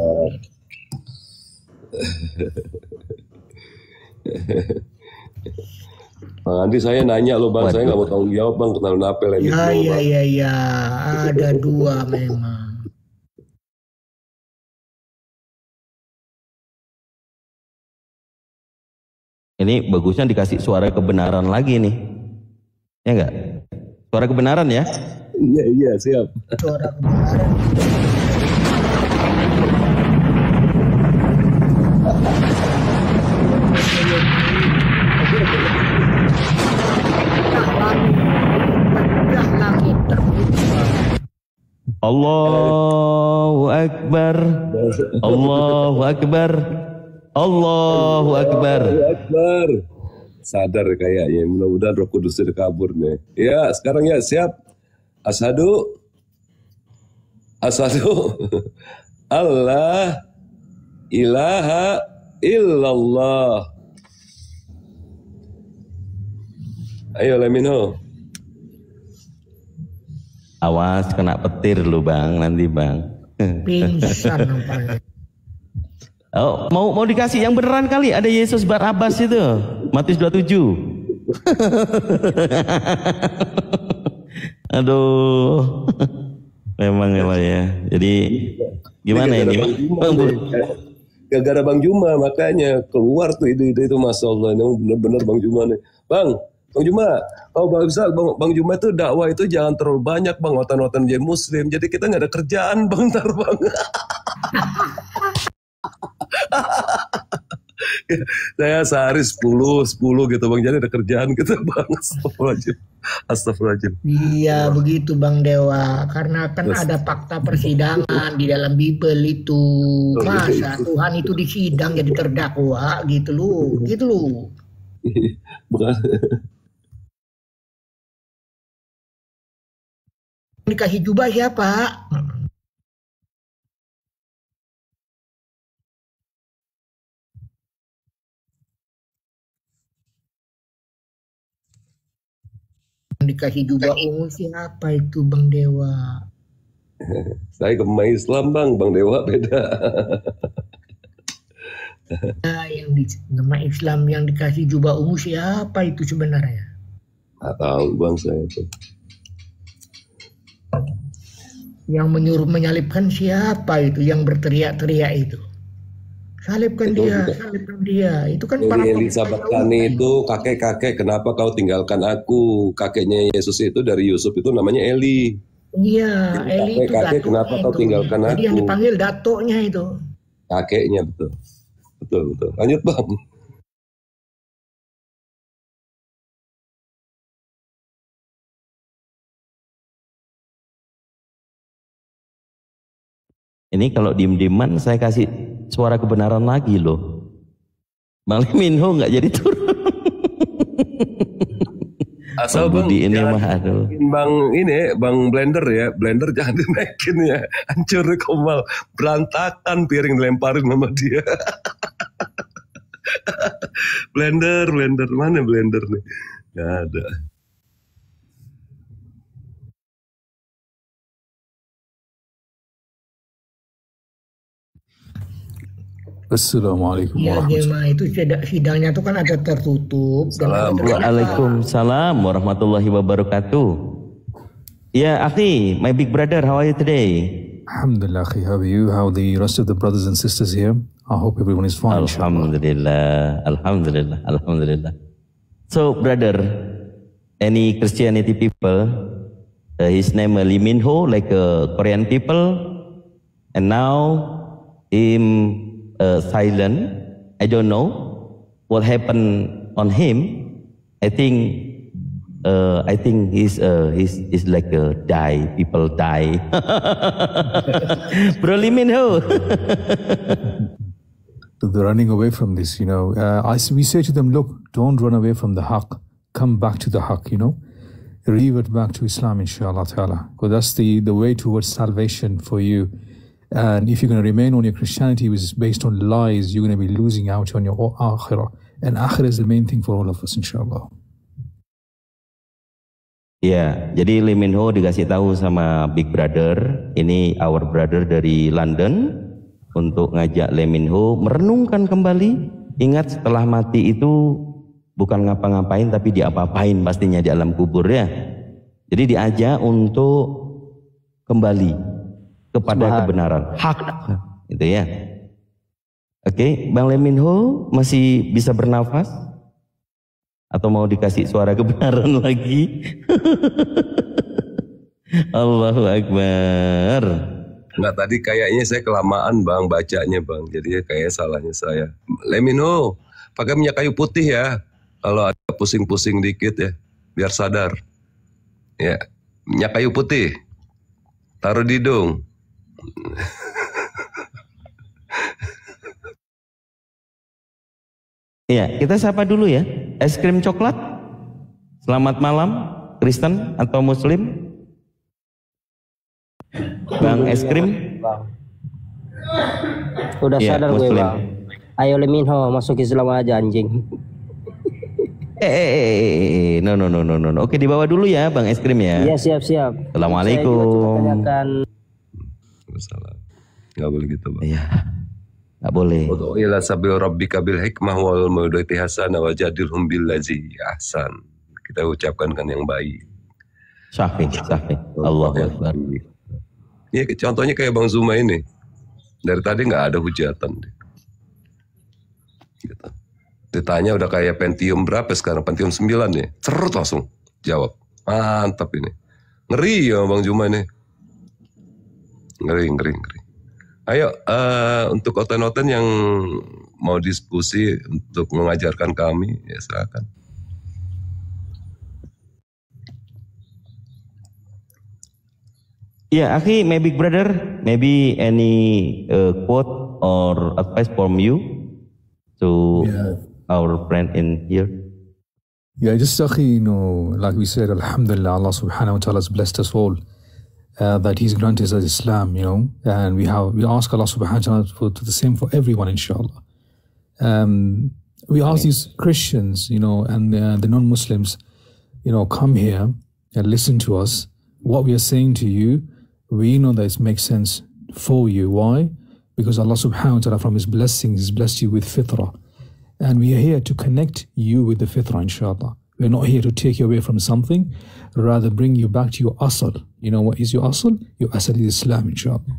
Bang Andi, saya nanya loh Bang, saya nggak mau tanggung jawab Bang, kenapa Leminho. Ya, ada dua memang. Ini bagusnya dikasih suara kebenaran lagi nih. Ya enggak? Suara kebenaran ya? Iya, siap. Suara kebenaran. Allahu Akbar. Allahu Akbar. Allahu Akbar. Sadar kayaknya, mudah-mudahan Roh Kudus sudah kabur nih. Ya, sekarang ya siap. Asyhadu Allah ilaha illallah. Ayo Leminho. Awas kena petir lu Bang, nanti Bang. Pingsan nampaknya. Oh, mau dikasih yang beneran kali, ada Yesus Barabas itu, Matius 27. Aduh, memang ya. Jadi gimana ini? Gara-gara Bang Juma makanya keluar tuh ide-ide itu, Masya Allah. Ini bener-bener Bang Juma nih. Bang Juma, Bang Juma itu dakwah itu jangan terlalu banyak Bang, watan-watan jadi muslim. Jadi kita nggak ada kerjaan Bang, ntar Bang. Saya sehari 10 gitu Bang, jadi ada kerjaan gitu Bang. Astagfirullahaladzim. Iya begitu Bang Dewa, karena kan ada fakta persidangan di dalam Bible itu. Masa Tuhan itu disidang jadi terdakwa gitu loh. Dikasih jubah siapa? Dikasih jubah ungu siapa itu Bang Dewa? Saya kemai Islam Bang Dewa beda. Yang di nama Islam yang dikasih jubah ungu siapa itu sebenarnya? Nggak tahu Bang saya itu. Yang menyuruh menyalibkan siapa itu? Yang berteriak-teriak itu? Salibkan dia. Itu kan para Elizabeth Tani itu kakek-kakek, kenapa kau tinggalkan aku? Kakeknya Yesus itu dari Yusuf itu namanya Eli. Iya, Eli itu kakek, kenapa kau tinggalkan aku? Jadi yang dipanggil datonya itu. Kakeknya betul. Lanjut Bang. Ini kalau diem-dieman saya kasih suara kebenaran lagi loh. Bang Leminho nggak jadi turun. Asal Bang, ini mah aduh. Bang Blender ya, Blender jangan dinaikin ya. Hancur komal, berantakan piring dilemparin sama dia. Blender, mana Blender nih? Nggak ada. Assalamualaikum Ya Gema, itu sidangnya itu kan ada tertutup. Waalaikumsalam warahmatullahi wabarakatuh. Ya, akhi, my big brother, how are you today? Alhamdulillah, akhi, how are you? How are the rest of the brothers and sisters here? I hope everyone is fine. Alhamdulillah, alhamdulillah, alhamdulillah. So, brother, any Christianity people, his name Lee Min Ho, like Korean people, and now him silent. I don't know what happened on him. I think he's like die. People die. Bro Lee Min Ho. They're running away from this, you know. We say to them, look, don't run away from the haqq. Come back to the haqq, you know. Revert back to Islam, inshallah ta'ala. Because that's the way towards salvation for you. And if you're going to remain on your Christianity, which is based on lies, you're going to be losing out on your akhirah. And akhirah is the main thing for all of us, inshallah. Ya, jadi Lee Min Ho dikasih tahu sama Big Brother, ini our brother dari London, untuk ngajak Lee Min Ho merenungkan kembali. Ingat, setelah mati itu bukan ngapa-ngapain tapi diapa-apain pastinya di alam kubur ya. Jadi diajak untuk kembali kepada kebenaran, hak itu ya. Oke, Bang Lee Min Ho masih bisa bernafas atau mau dikasih suara kebenaran lagi? Allahu Akbar. Enggak, tadi kayaknya saya kelamaan Bang bacanya Bang, jadi kayak salahnya saya. Lee Min Ho, pakai minyak kayu putih ya, kalau ada pusing-pusing dikit ya, biar sadar. Ya, minyak kayu putih, taruh di hidung. Iya, kita sapa dulu ya. Es krim coklat. Selamat malam, Kristen atau Muslim? Bang es krim. Udah ya, sadar Muslim. gue Bang. Ayo Lee Min Ho masuk Islam aja anjing. No. Oke, dibawa dulu ya Bang es krim ya. Iya, siap. Assalamualaikum. Nggak boleh gitu Bang. Iya, nggak boleh. Ila sabil rabbika bil hikmah wal mau'izati hasanah wajadilhum billazi ahsan. Kita ucapkan kan yang baik. Sahih. Allahu Akbar. Ya, contohnya kayak Bang Zuma ini. Dari tadi nggak ada hujatan. Gitu. Ditanya udah kayak Pentium berapa sekarang? Pentium 9 ya. Cerut langsung jawab. Mantap ini. Ngeri ya Bang Zuma ini. Ngeri. Ayo, untuk oten-oten yang mau diskusi untuk mengajarkan kami, ya silakan. Ya, akhi, my big brother, maybe any quote or advice from you to our friend in here? Yeah, just akhi, you know, like we said, alhamdulillah, Allah subhanahu wa ta'ala has blessed us all. That He's granted us Islam, you know, and we ask Allah subhanahu wa ta'ala for the same for everyone, inshallah. We ask these Christians, you know, and the non-Muslims, you know, come here and listen to us. What we are saying to you, we know that it makes sense for you. Why? Because Allah subhanahu wa ta'ala from His blessings has blessed you with fitrah. And we are here to connect you with the fitrah, inshallah. We're not here to take you away from something, rather bring you back to your asal. You know what is your asal? Your asal is Islam, inshallah.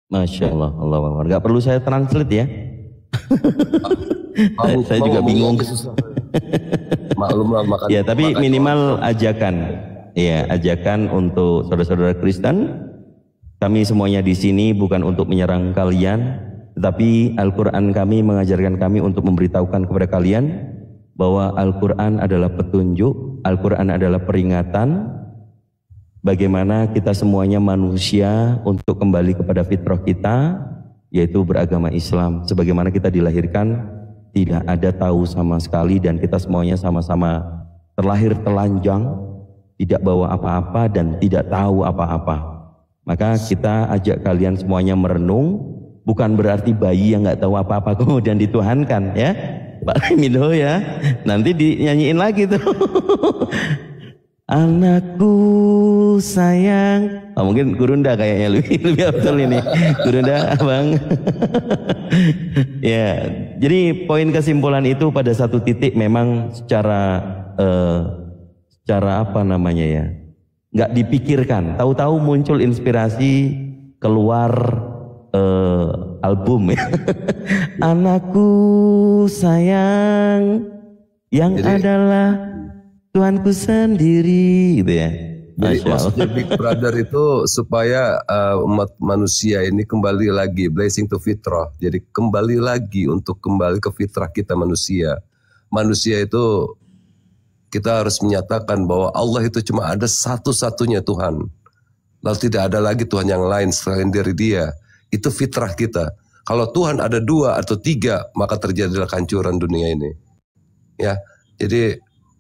Masya Allah, Allah Akbar. Gak perlu saya translate ya. Saya juga bingung. Maklumlah makan. Ya, tapi minimal ajakan. Ya, ajakan untuk saudara-saudara Kristen. Kami semuanya di sini bukan untuk menyerang kalian, tetapi Al-Quran kami mengajarkan kami untuk memberitahukan kepada kalian bahwa Al-Quran adalah petunjuk, Al-Quran adalah peringatan bagaimana kita semuanya manusia untuk kembali kepada fitrah kita, yaitu beragama Islam. Sebagaimana kita dilahirkan tidak ada tahu sama sekali dan kita semuanya sama-sama terlahir telanjang, tidak bawa apa-apa dan tidak tahu apa-apa. Maka kita ajak kalian semuanya merenung, bukan berarti bayi yang nggak tahu apa-apa kemudian dituhankan ya, Pak Lee Min Ho ya. Nanti dinyanyiin lagi tuh. Anakku sayang. Oh, mungkin Gurunda kayaknya lebih betul ini. Gurunda, Bang. Ya, jadi poin kesimpulan itu pada satu titik memang secara apa namanya ya, nggak dipikirkan. Tahu-tahu muncul inspirasi keluar album ya. Anakku sayang yang adalah Tuhanku sendiri gitu ya. Jadi maksudnya Big Brother itu supaya umat manusia ini kembali lagi blessing to fitrah. Jadi kembali lagi untuk kembali ke fitrah kita manusia. Manusia itu kita harus menyatakan bahwa Allah itu cuma ada satu-satunya Tuhan. Lalu tidak ada lagi Tuhan yang lain selain dari Dia. Itu fitrah kita. Kalau Tuhan ada 2 atau 3, maka terjadilah kehancuran dunia ini. Ya, jadi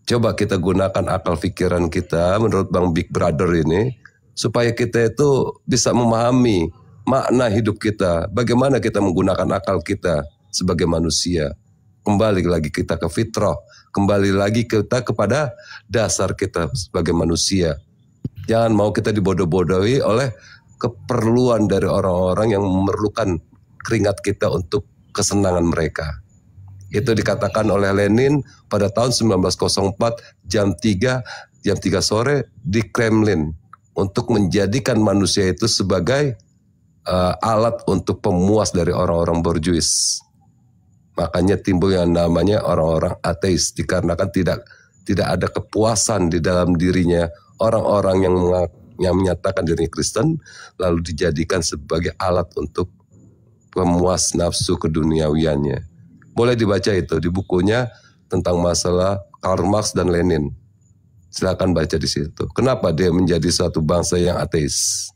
coba kita gunakan akal pikiran kita menurut Bang Big Brother ini supaya kita itu bisa memahami makna hidup kita, bagaimana kita menggunakan akal kita sebagai manusia. Kembali lagi kita ke fitrah, kembali lagi kita kepada dasar kita sebagai manusia. Jangan mau kita dibodoh-bodohi oleh keperluan dari orang-orang yang memerlukan keringat kita untuk kesenangan mereka. Itu dikatakan oleh Lenin pada tahun 1904 jam 3 sore di Kremlin untuk menjadikan manusia itu sebagai alat untuk pemuas dari orang-orang borjuis. Makanya timbul yang namanya orang-orang ateis dikarenakan tidak ada kepuasan di dalam dirinya orang-orang yang menyatakan dirinya Kristen lalu dijadikan sebagai alat untuk pemuas nafsu keduniawiannya. Boleh dibaca itu di bukunya tentang masalah Karl Marx dan Lenin. Silakan baca di situ. Kenapa dia menjadi suatu bangsa yang ateis?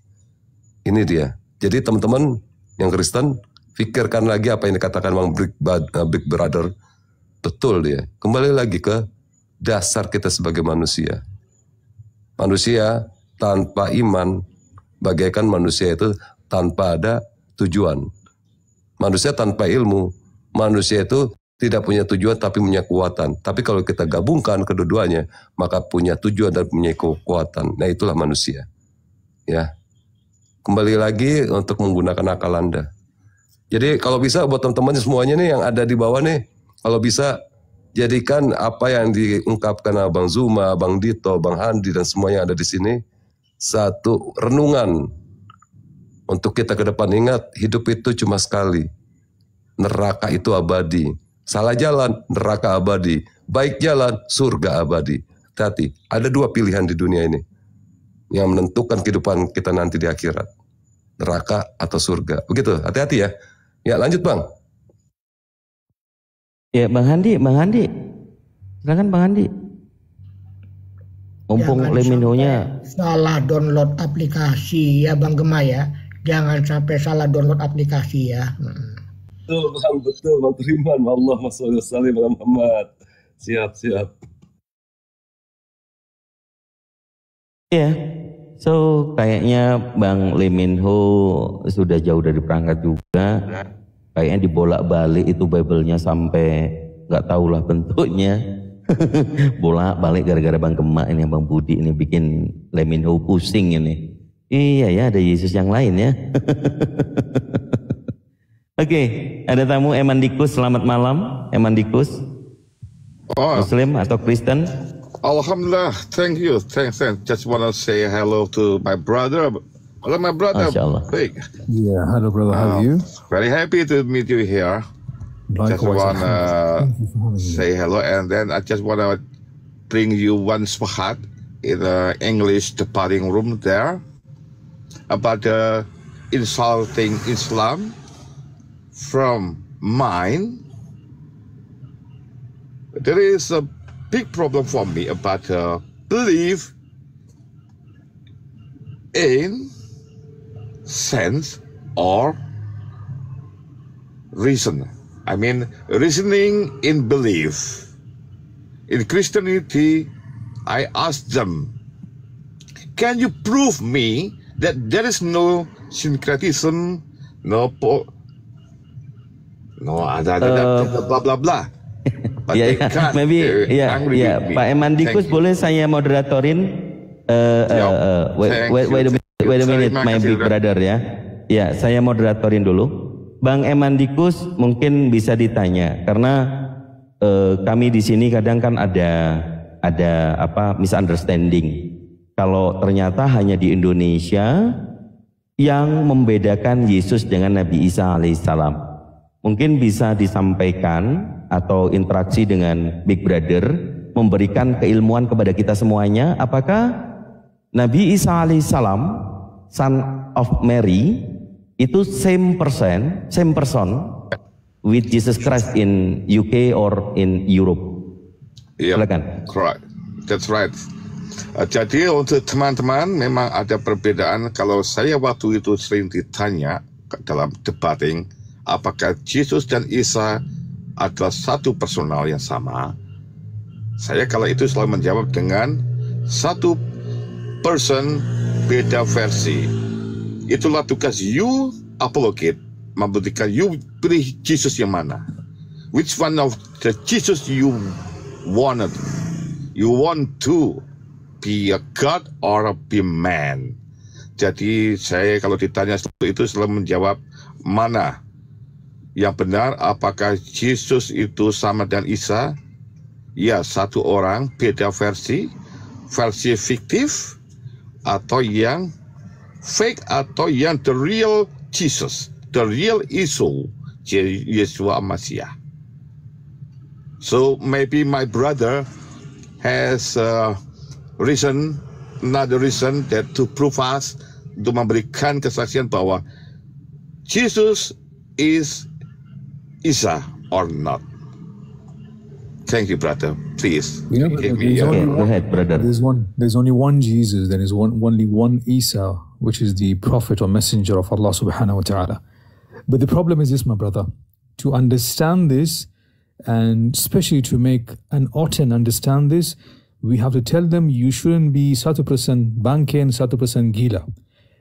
Ini dia. Jadi teman-teman yang Kristen, pikirkan lagi apa yang dikatakan Bang Big Brother. Betul dia. Kembali lagi ke dasar kita sebagai manusia. Manusia tanpa iman, bagaikan manusia itu tanpa ada tujuan. Manusia tanpa ilmu, manusia itu tidak punya tujuan tapi punya kekuatan. Tapi kalau kita gabungkan kedua-duanya, maka punya tujuan dan punya kekuatan. Nah itulah manusia. Ya, kembali lagi untuk menggunakan akal Anda. Jadi kalau bisa buat teman-teman semuanya nih yang ada di bawah nih, kalau bisa jadikan apa yang diungkapkan Abang Zuma, Bang Dito, Bang Handi dan semua yang ada di sini satu renungan untuk kita ke depan. Ingat, hidup itu cuma sekali. Neraka itu abadi. Salah jalan, neraka abadi. Baik jalan, surga abadi. Hati-hati, ada 2 pilihan di dunia ini yang menentukan kehidupan kita nanti di akhirat. Neraka atau surga. Begitu, hati-hati ya. Ya lanjut Bang. Ya Bang Handi. Silakan Bang Handi. Mumpung Leminho-nya salah download aplikasi ya Bang Gema ya. Jangan sampai salah download aplikasi ya. Betul, Bang Triman. Allahumma sholli ala Muhammad. Siap. ya. So kayaknya Bang Leminho sudah jauh dari perangkat juga. Kayaknya dibolak-balik itu Bible-nya sampai nggak tahulah bentuknya. Bolak-balik gara-gara Bang Gema ini, Bang Budi ini bikin Leminho pusing ini. Iya ya, ada Yesus yang lain ya. Oke, ada tamu Emandikus, selamat malam Emandikus. Muslim atau Kristen? Alhamdulillah, thank you. Thanks. Just want to say hello to my brother. Hello, my brother. Big. Yeah, hello, brother. How are you? Very happy to meet you here. Likewise. Just want to say hello, and then I just want to bring you one spot in the English departing room there about insulting Islam from mine. There is a big problem for me about belief in sense or reason. I mean, reasoning in belief. In Christianity, I asked them, can you prove me that there is no syncretism, no blah blah blah. Ya, maybe ya Pak Emandikus boleh saya moderatorin Wait a minute, my big brother ya. Ya, saya moderatorin dulu. Bang Emandikus mungkin bisa ditanya karena kami di sini kadang kan ada misunderstanding. Kalau ternyata hanya di Indonesia yang membedakan Yesus dengan Nabi Isa alaihissalam. Mungkin bisa disampaikan atau interaksi dengan Big Brother, memberikan keilmuan kepada kita semuanya. Apakah Nabi Isa alaihissalam, son of Mary, itu same person with Jesus Christ in UK or in Europe? Silakan. Correct. That's right. Jadi untuk teman-teman memang ada perbedaan. Kalau saya waktu itu sering ditanya dalam debating, apakah Yesus dan Isa adalah satu personal yang sama? Saya kalau itu selalu menjawab dengan satu person beda versi. Itulah tugas you apologete, membuktikan you pilih Yesus yang mana. Which one of the Jesus you wanted? You want to be a God or be man? Jadi saya kalau ditanya seperti itu selalu menjawab mana yang benar, apakah Yesus itu sama dengan Isa? Ya, satu orang, beda versi fiktif, atau yang fake, atau yang the real Jesus, the real Yesus, Yeshua Mashiach. So maybe my brother has another reason that to prove us, untuk memberikan kesaksian bahwa Jesus is Isa or not. Thank you, brother. Please give me your... Go ahead, brother. There's only one Jesus. There is only one Isa, which is the prophet or messenger of Allah subhanahu wa ta'ala. But the problem is this, my brother. To understand this, and especially to make an Ottoman understand this, we have to tell them you shouldn't be 100% banke and 100% gila.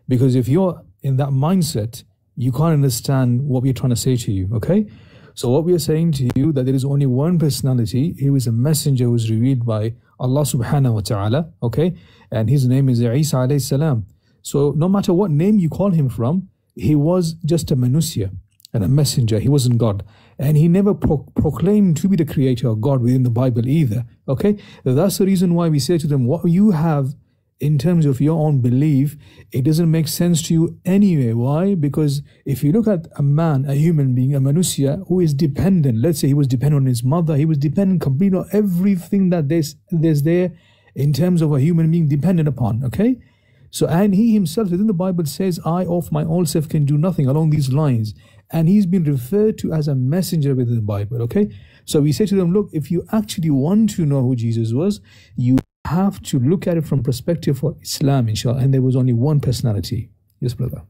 Because if you're in that mindset, you can't understand what we're trying to say to you, okay? So what we are saying to you, that there is only one personality. He was a messenger who was revealed by Allah subhanahu wa ta'ala, okay? And his name is Isa alayhi salam. So no matter what name you call him from, he was just a manusia and a messenger. He wasn't God. And he never proclaimed to be the creator of God within the Bible either, okay? That's the reason why we say to them, what you have in terms of your own belief, it doesn't make sense to you anyway. Why? Because if you look at a man, a human being, a manusia, who is dependent, let's say he was dependent on his mother, he was dependent completely on everything that there's there in terms of a human being dependent upon, okay? So, and he himself within the Bible says, I of my own self can do nothing, along these lines. And he's been referred to as a messenger within the Bible, okay? So we say to them, look, if you actually want to know who Jesus was, you have to look at it from perspective of Islam, inshallah, and there was only one personality. Yes, brother.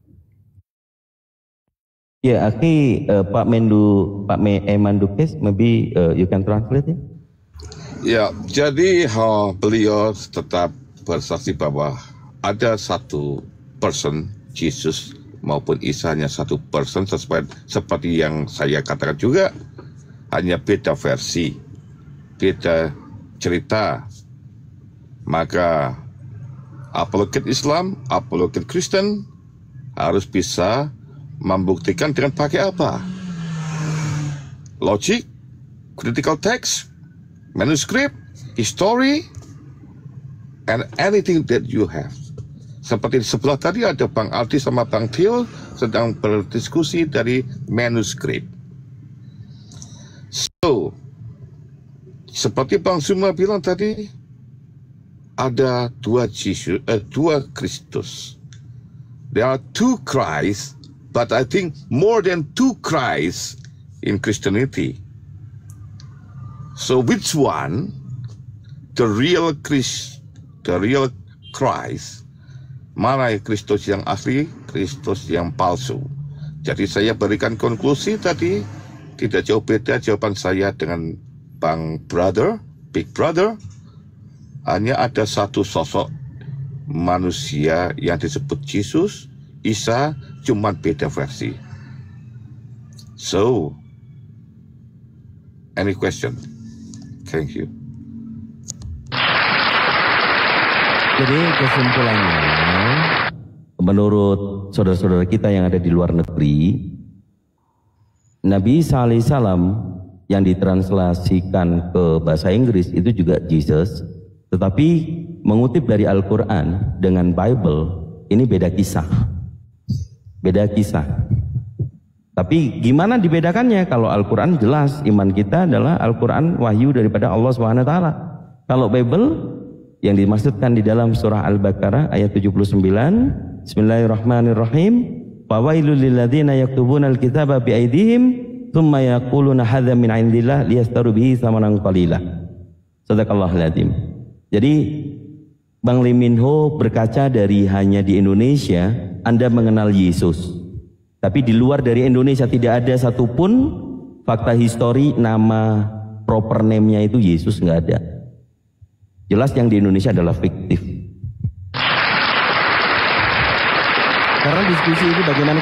Yeah, okay, Pak Emandukes, maybe you can translate it. Ya, jadi beliau tetap bersaksi bahwa ada satu person, Jesus maupun Isa, hanya satu person, seperti yang saya katakan juga, hanya beda versi, beda cerita. Maka apologet Islam, apologet Kristen harus bisa membuktikan dengan pakai apa? Logic, critical text, manuscript, history, and anything that you have. Seperti di sebelah tadi ada Bang Aldi sama Bang Theo sedang berdiskusi dari manuskrip. So, seperti Bang Zuma bilang tadi, ada dua Kristus. There are two Christ, but I think more than two Christ in Christianity. So which one, the real Christ, mana Kristus yang asli, Kristus yang palsu? Jadi saya berikan konklusi tadi, tidak jauh beda jawaban saya dengan Bang Brother, Big Brother. Hanya ada satu sosok manusia yang disebut Yesus, Isa, cuma beda versi. So, any question? Thank you. Jadi kesimpulannya, menurut saudara-saudara kita yang ada di luar negeri, Nabi Isa alaihissalam yang ditranslasikan ke bahasa Inggris itu juga Jesus, tetapi mengutip dari Al-Quran dengan Bible ini beda kisah. Beda kisah. Tapi gimana dibedakannya? Kalau Al-Quran jelas iman kita adalah Al-Quran wahyu daripada Allah SWT. Kalau Bible yang dimaksudkan di dalam surah Al-Baqarah ayat 79, Bismillahirrahmanirrahim, fawailul lilladzina yaktubuna al-kitaba biaydihim tsumma yaquluna hadza min indillah liyastaru bihi tsamanan qalila. Shadaqallahul adzim. Jadi Bang Lee Min Ho berkaca dari hanya di Indonesia Anda mengenal Yesus, tapi di luar dari Indonesia tidak ada satupun fakta histori nama proper name-nya itu Yesus, nggak ada. Jelas yang di Indonesia adalah fiktif. Karena diskusi ini bagaimana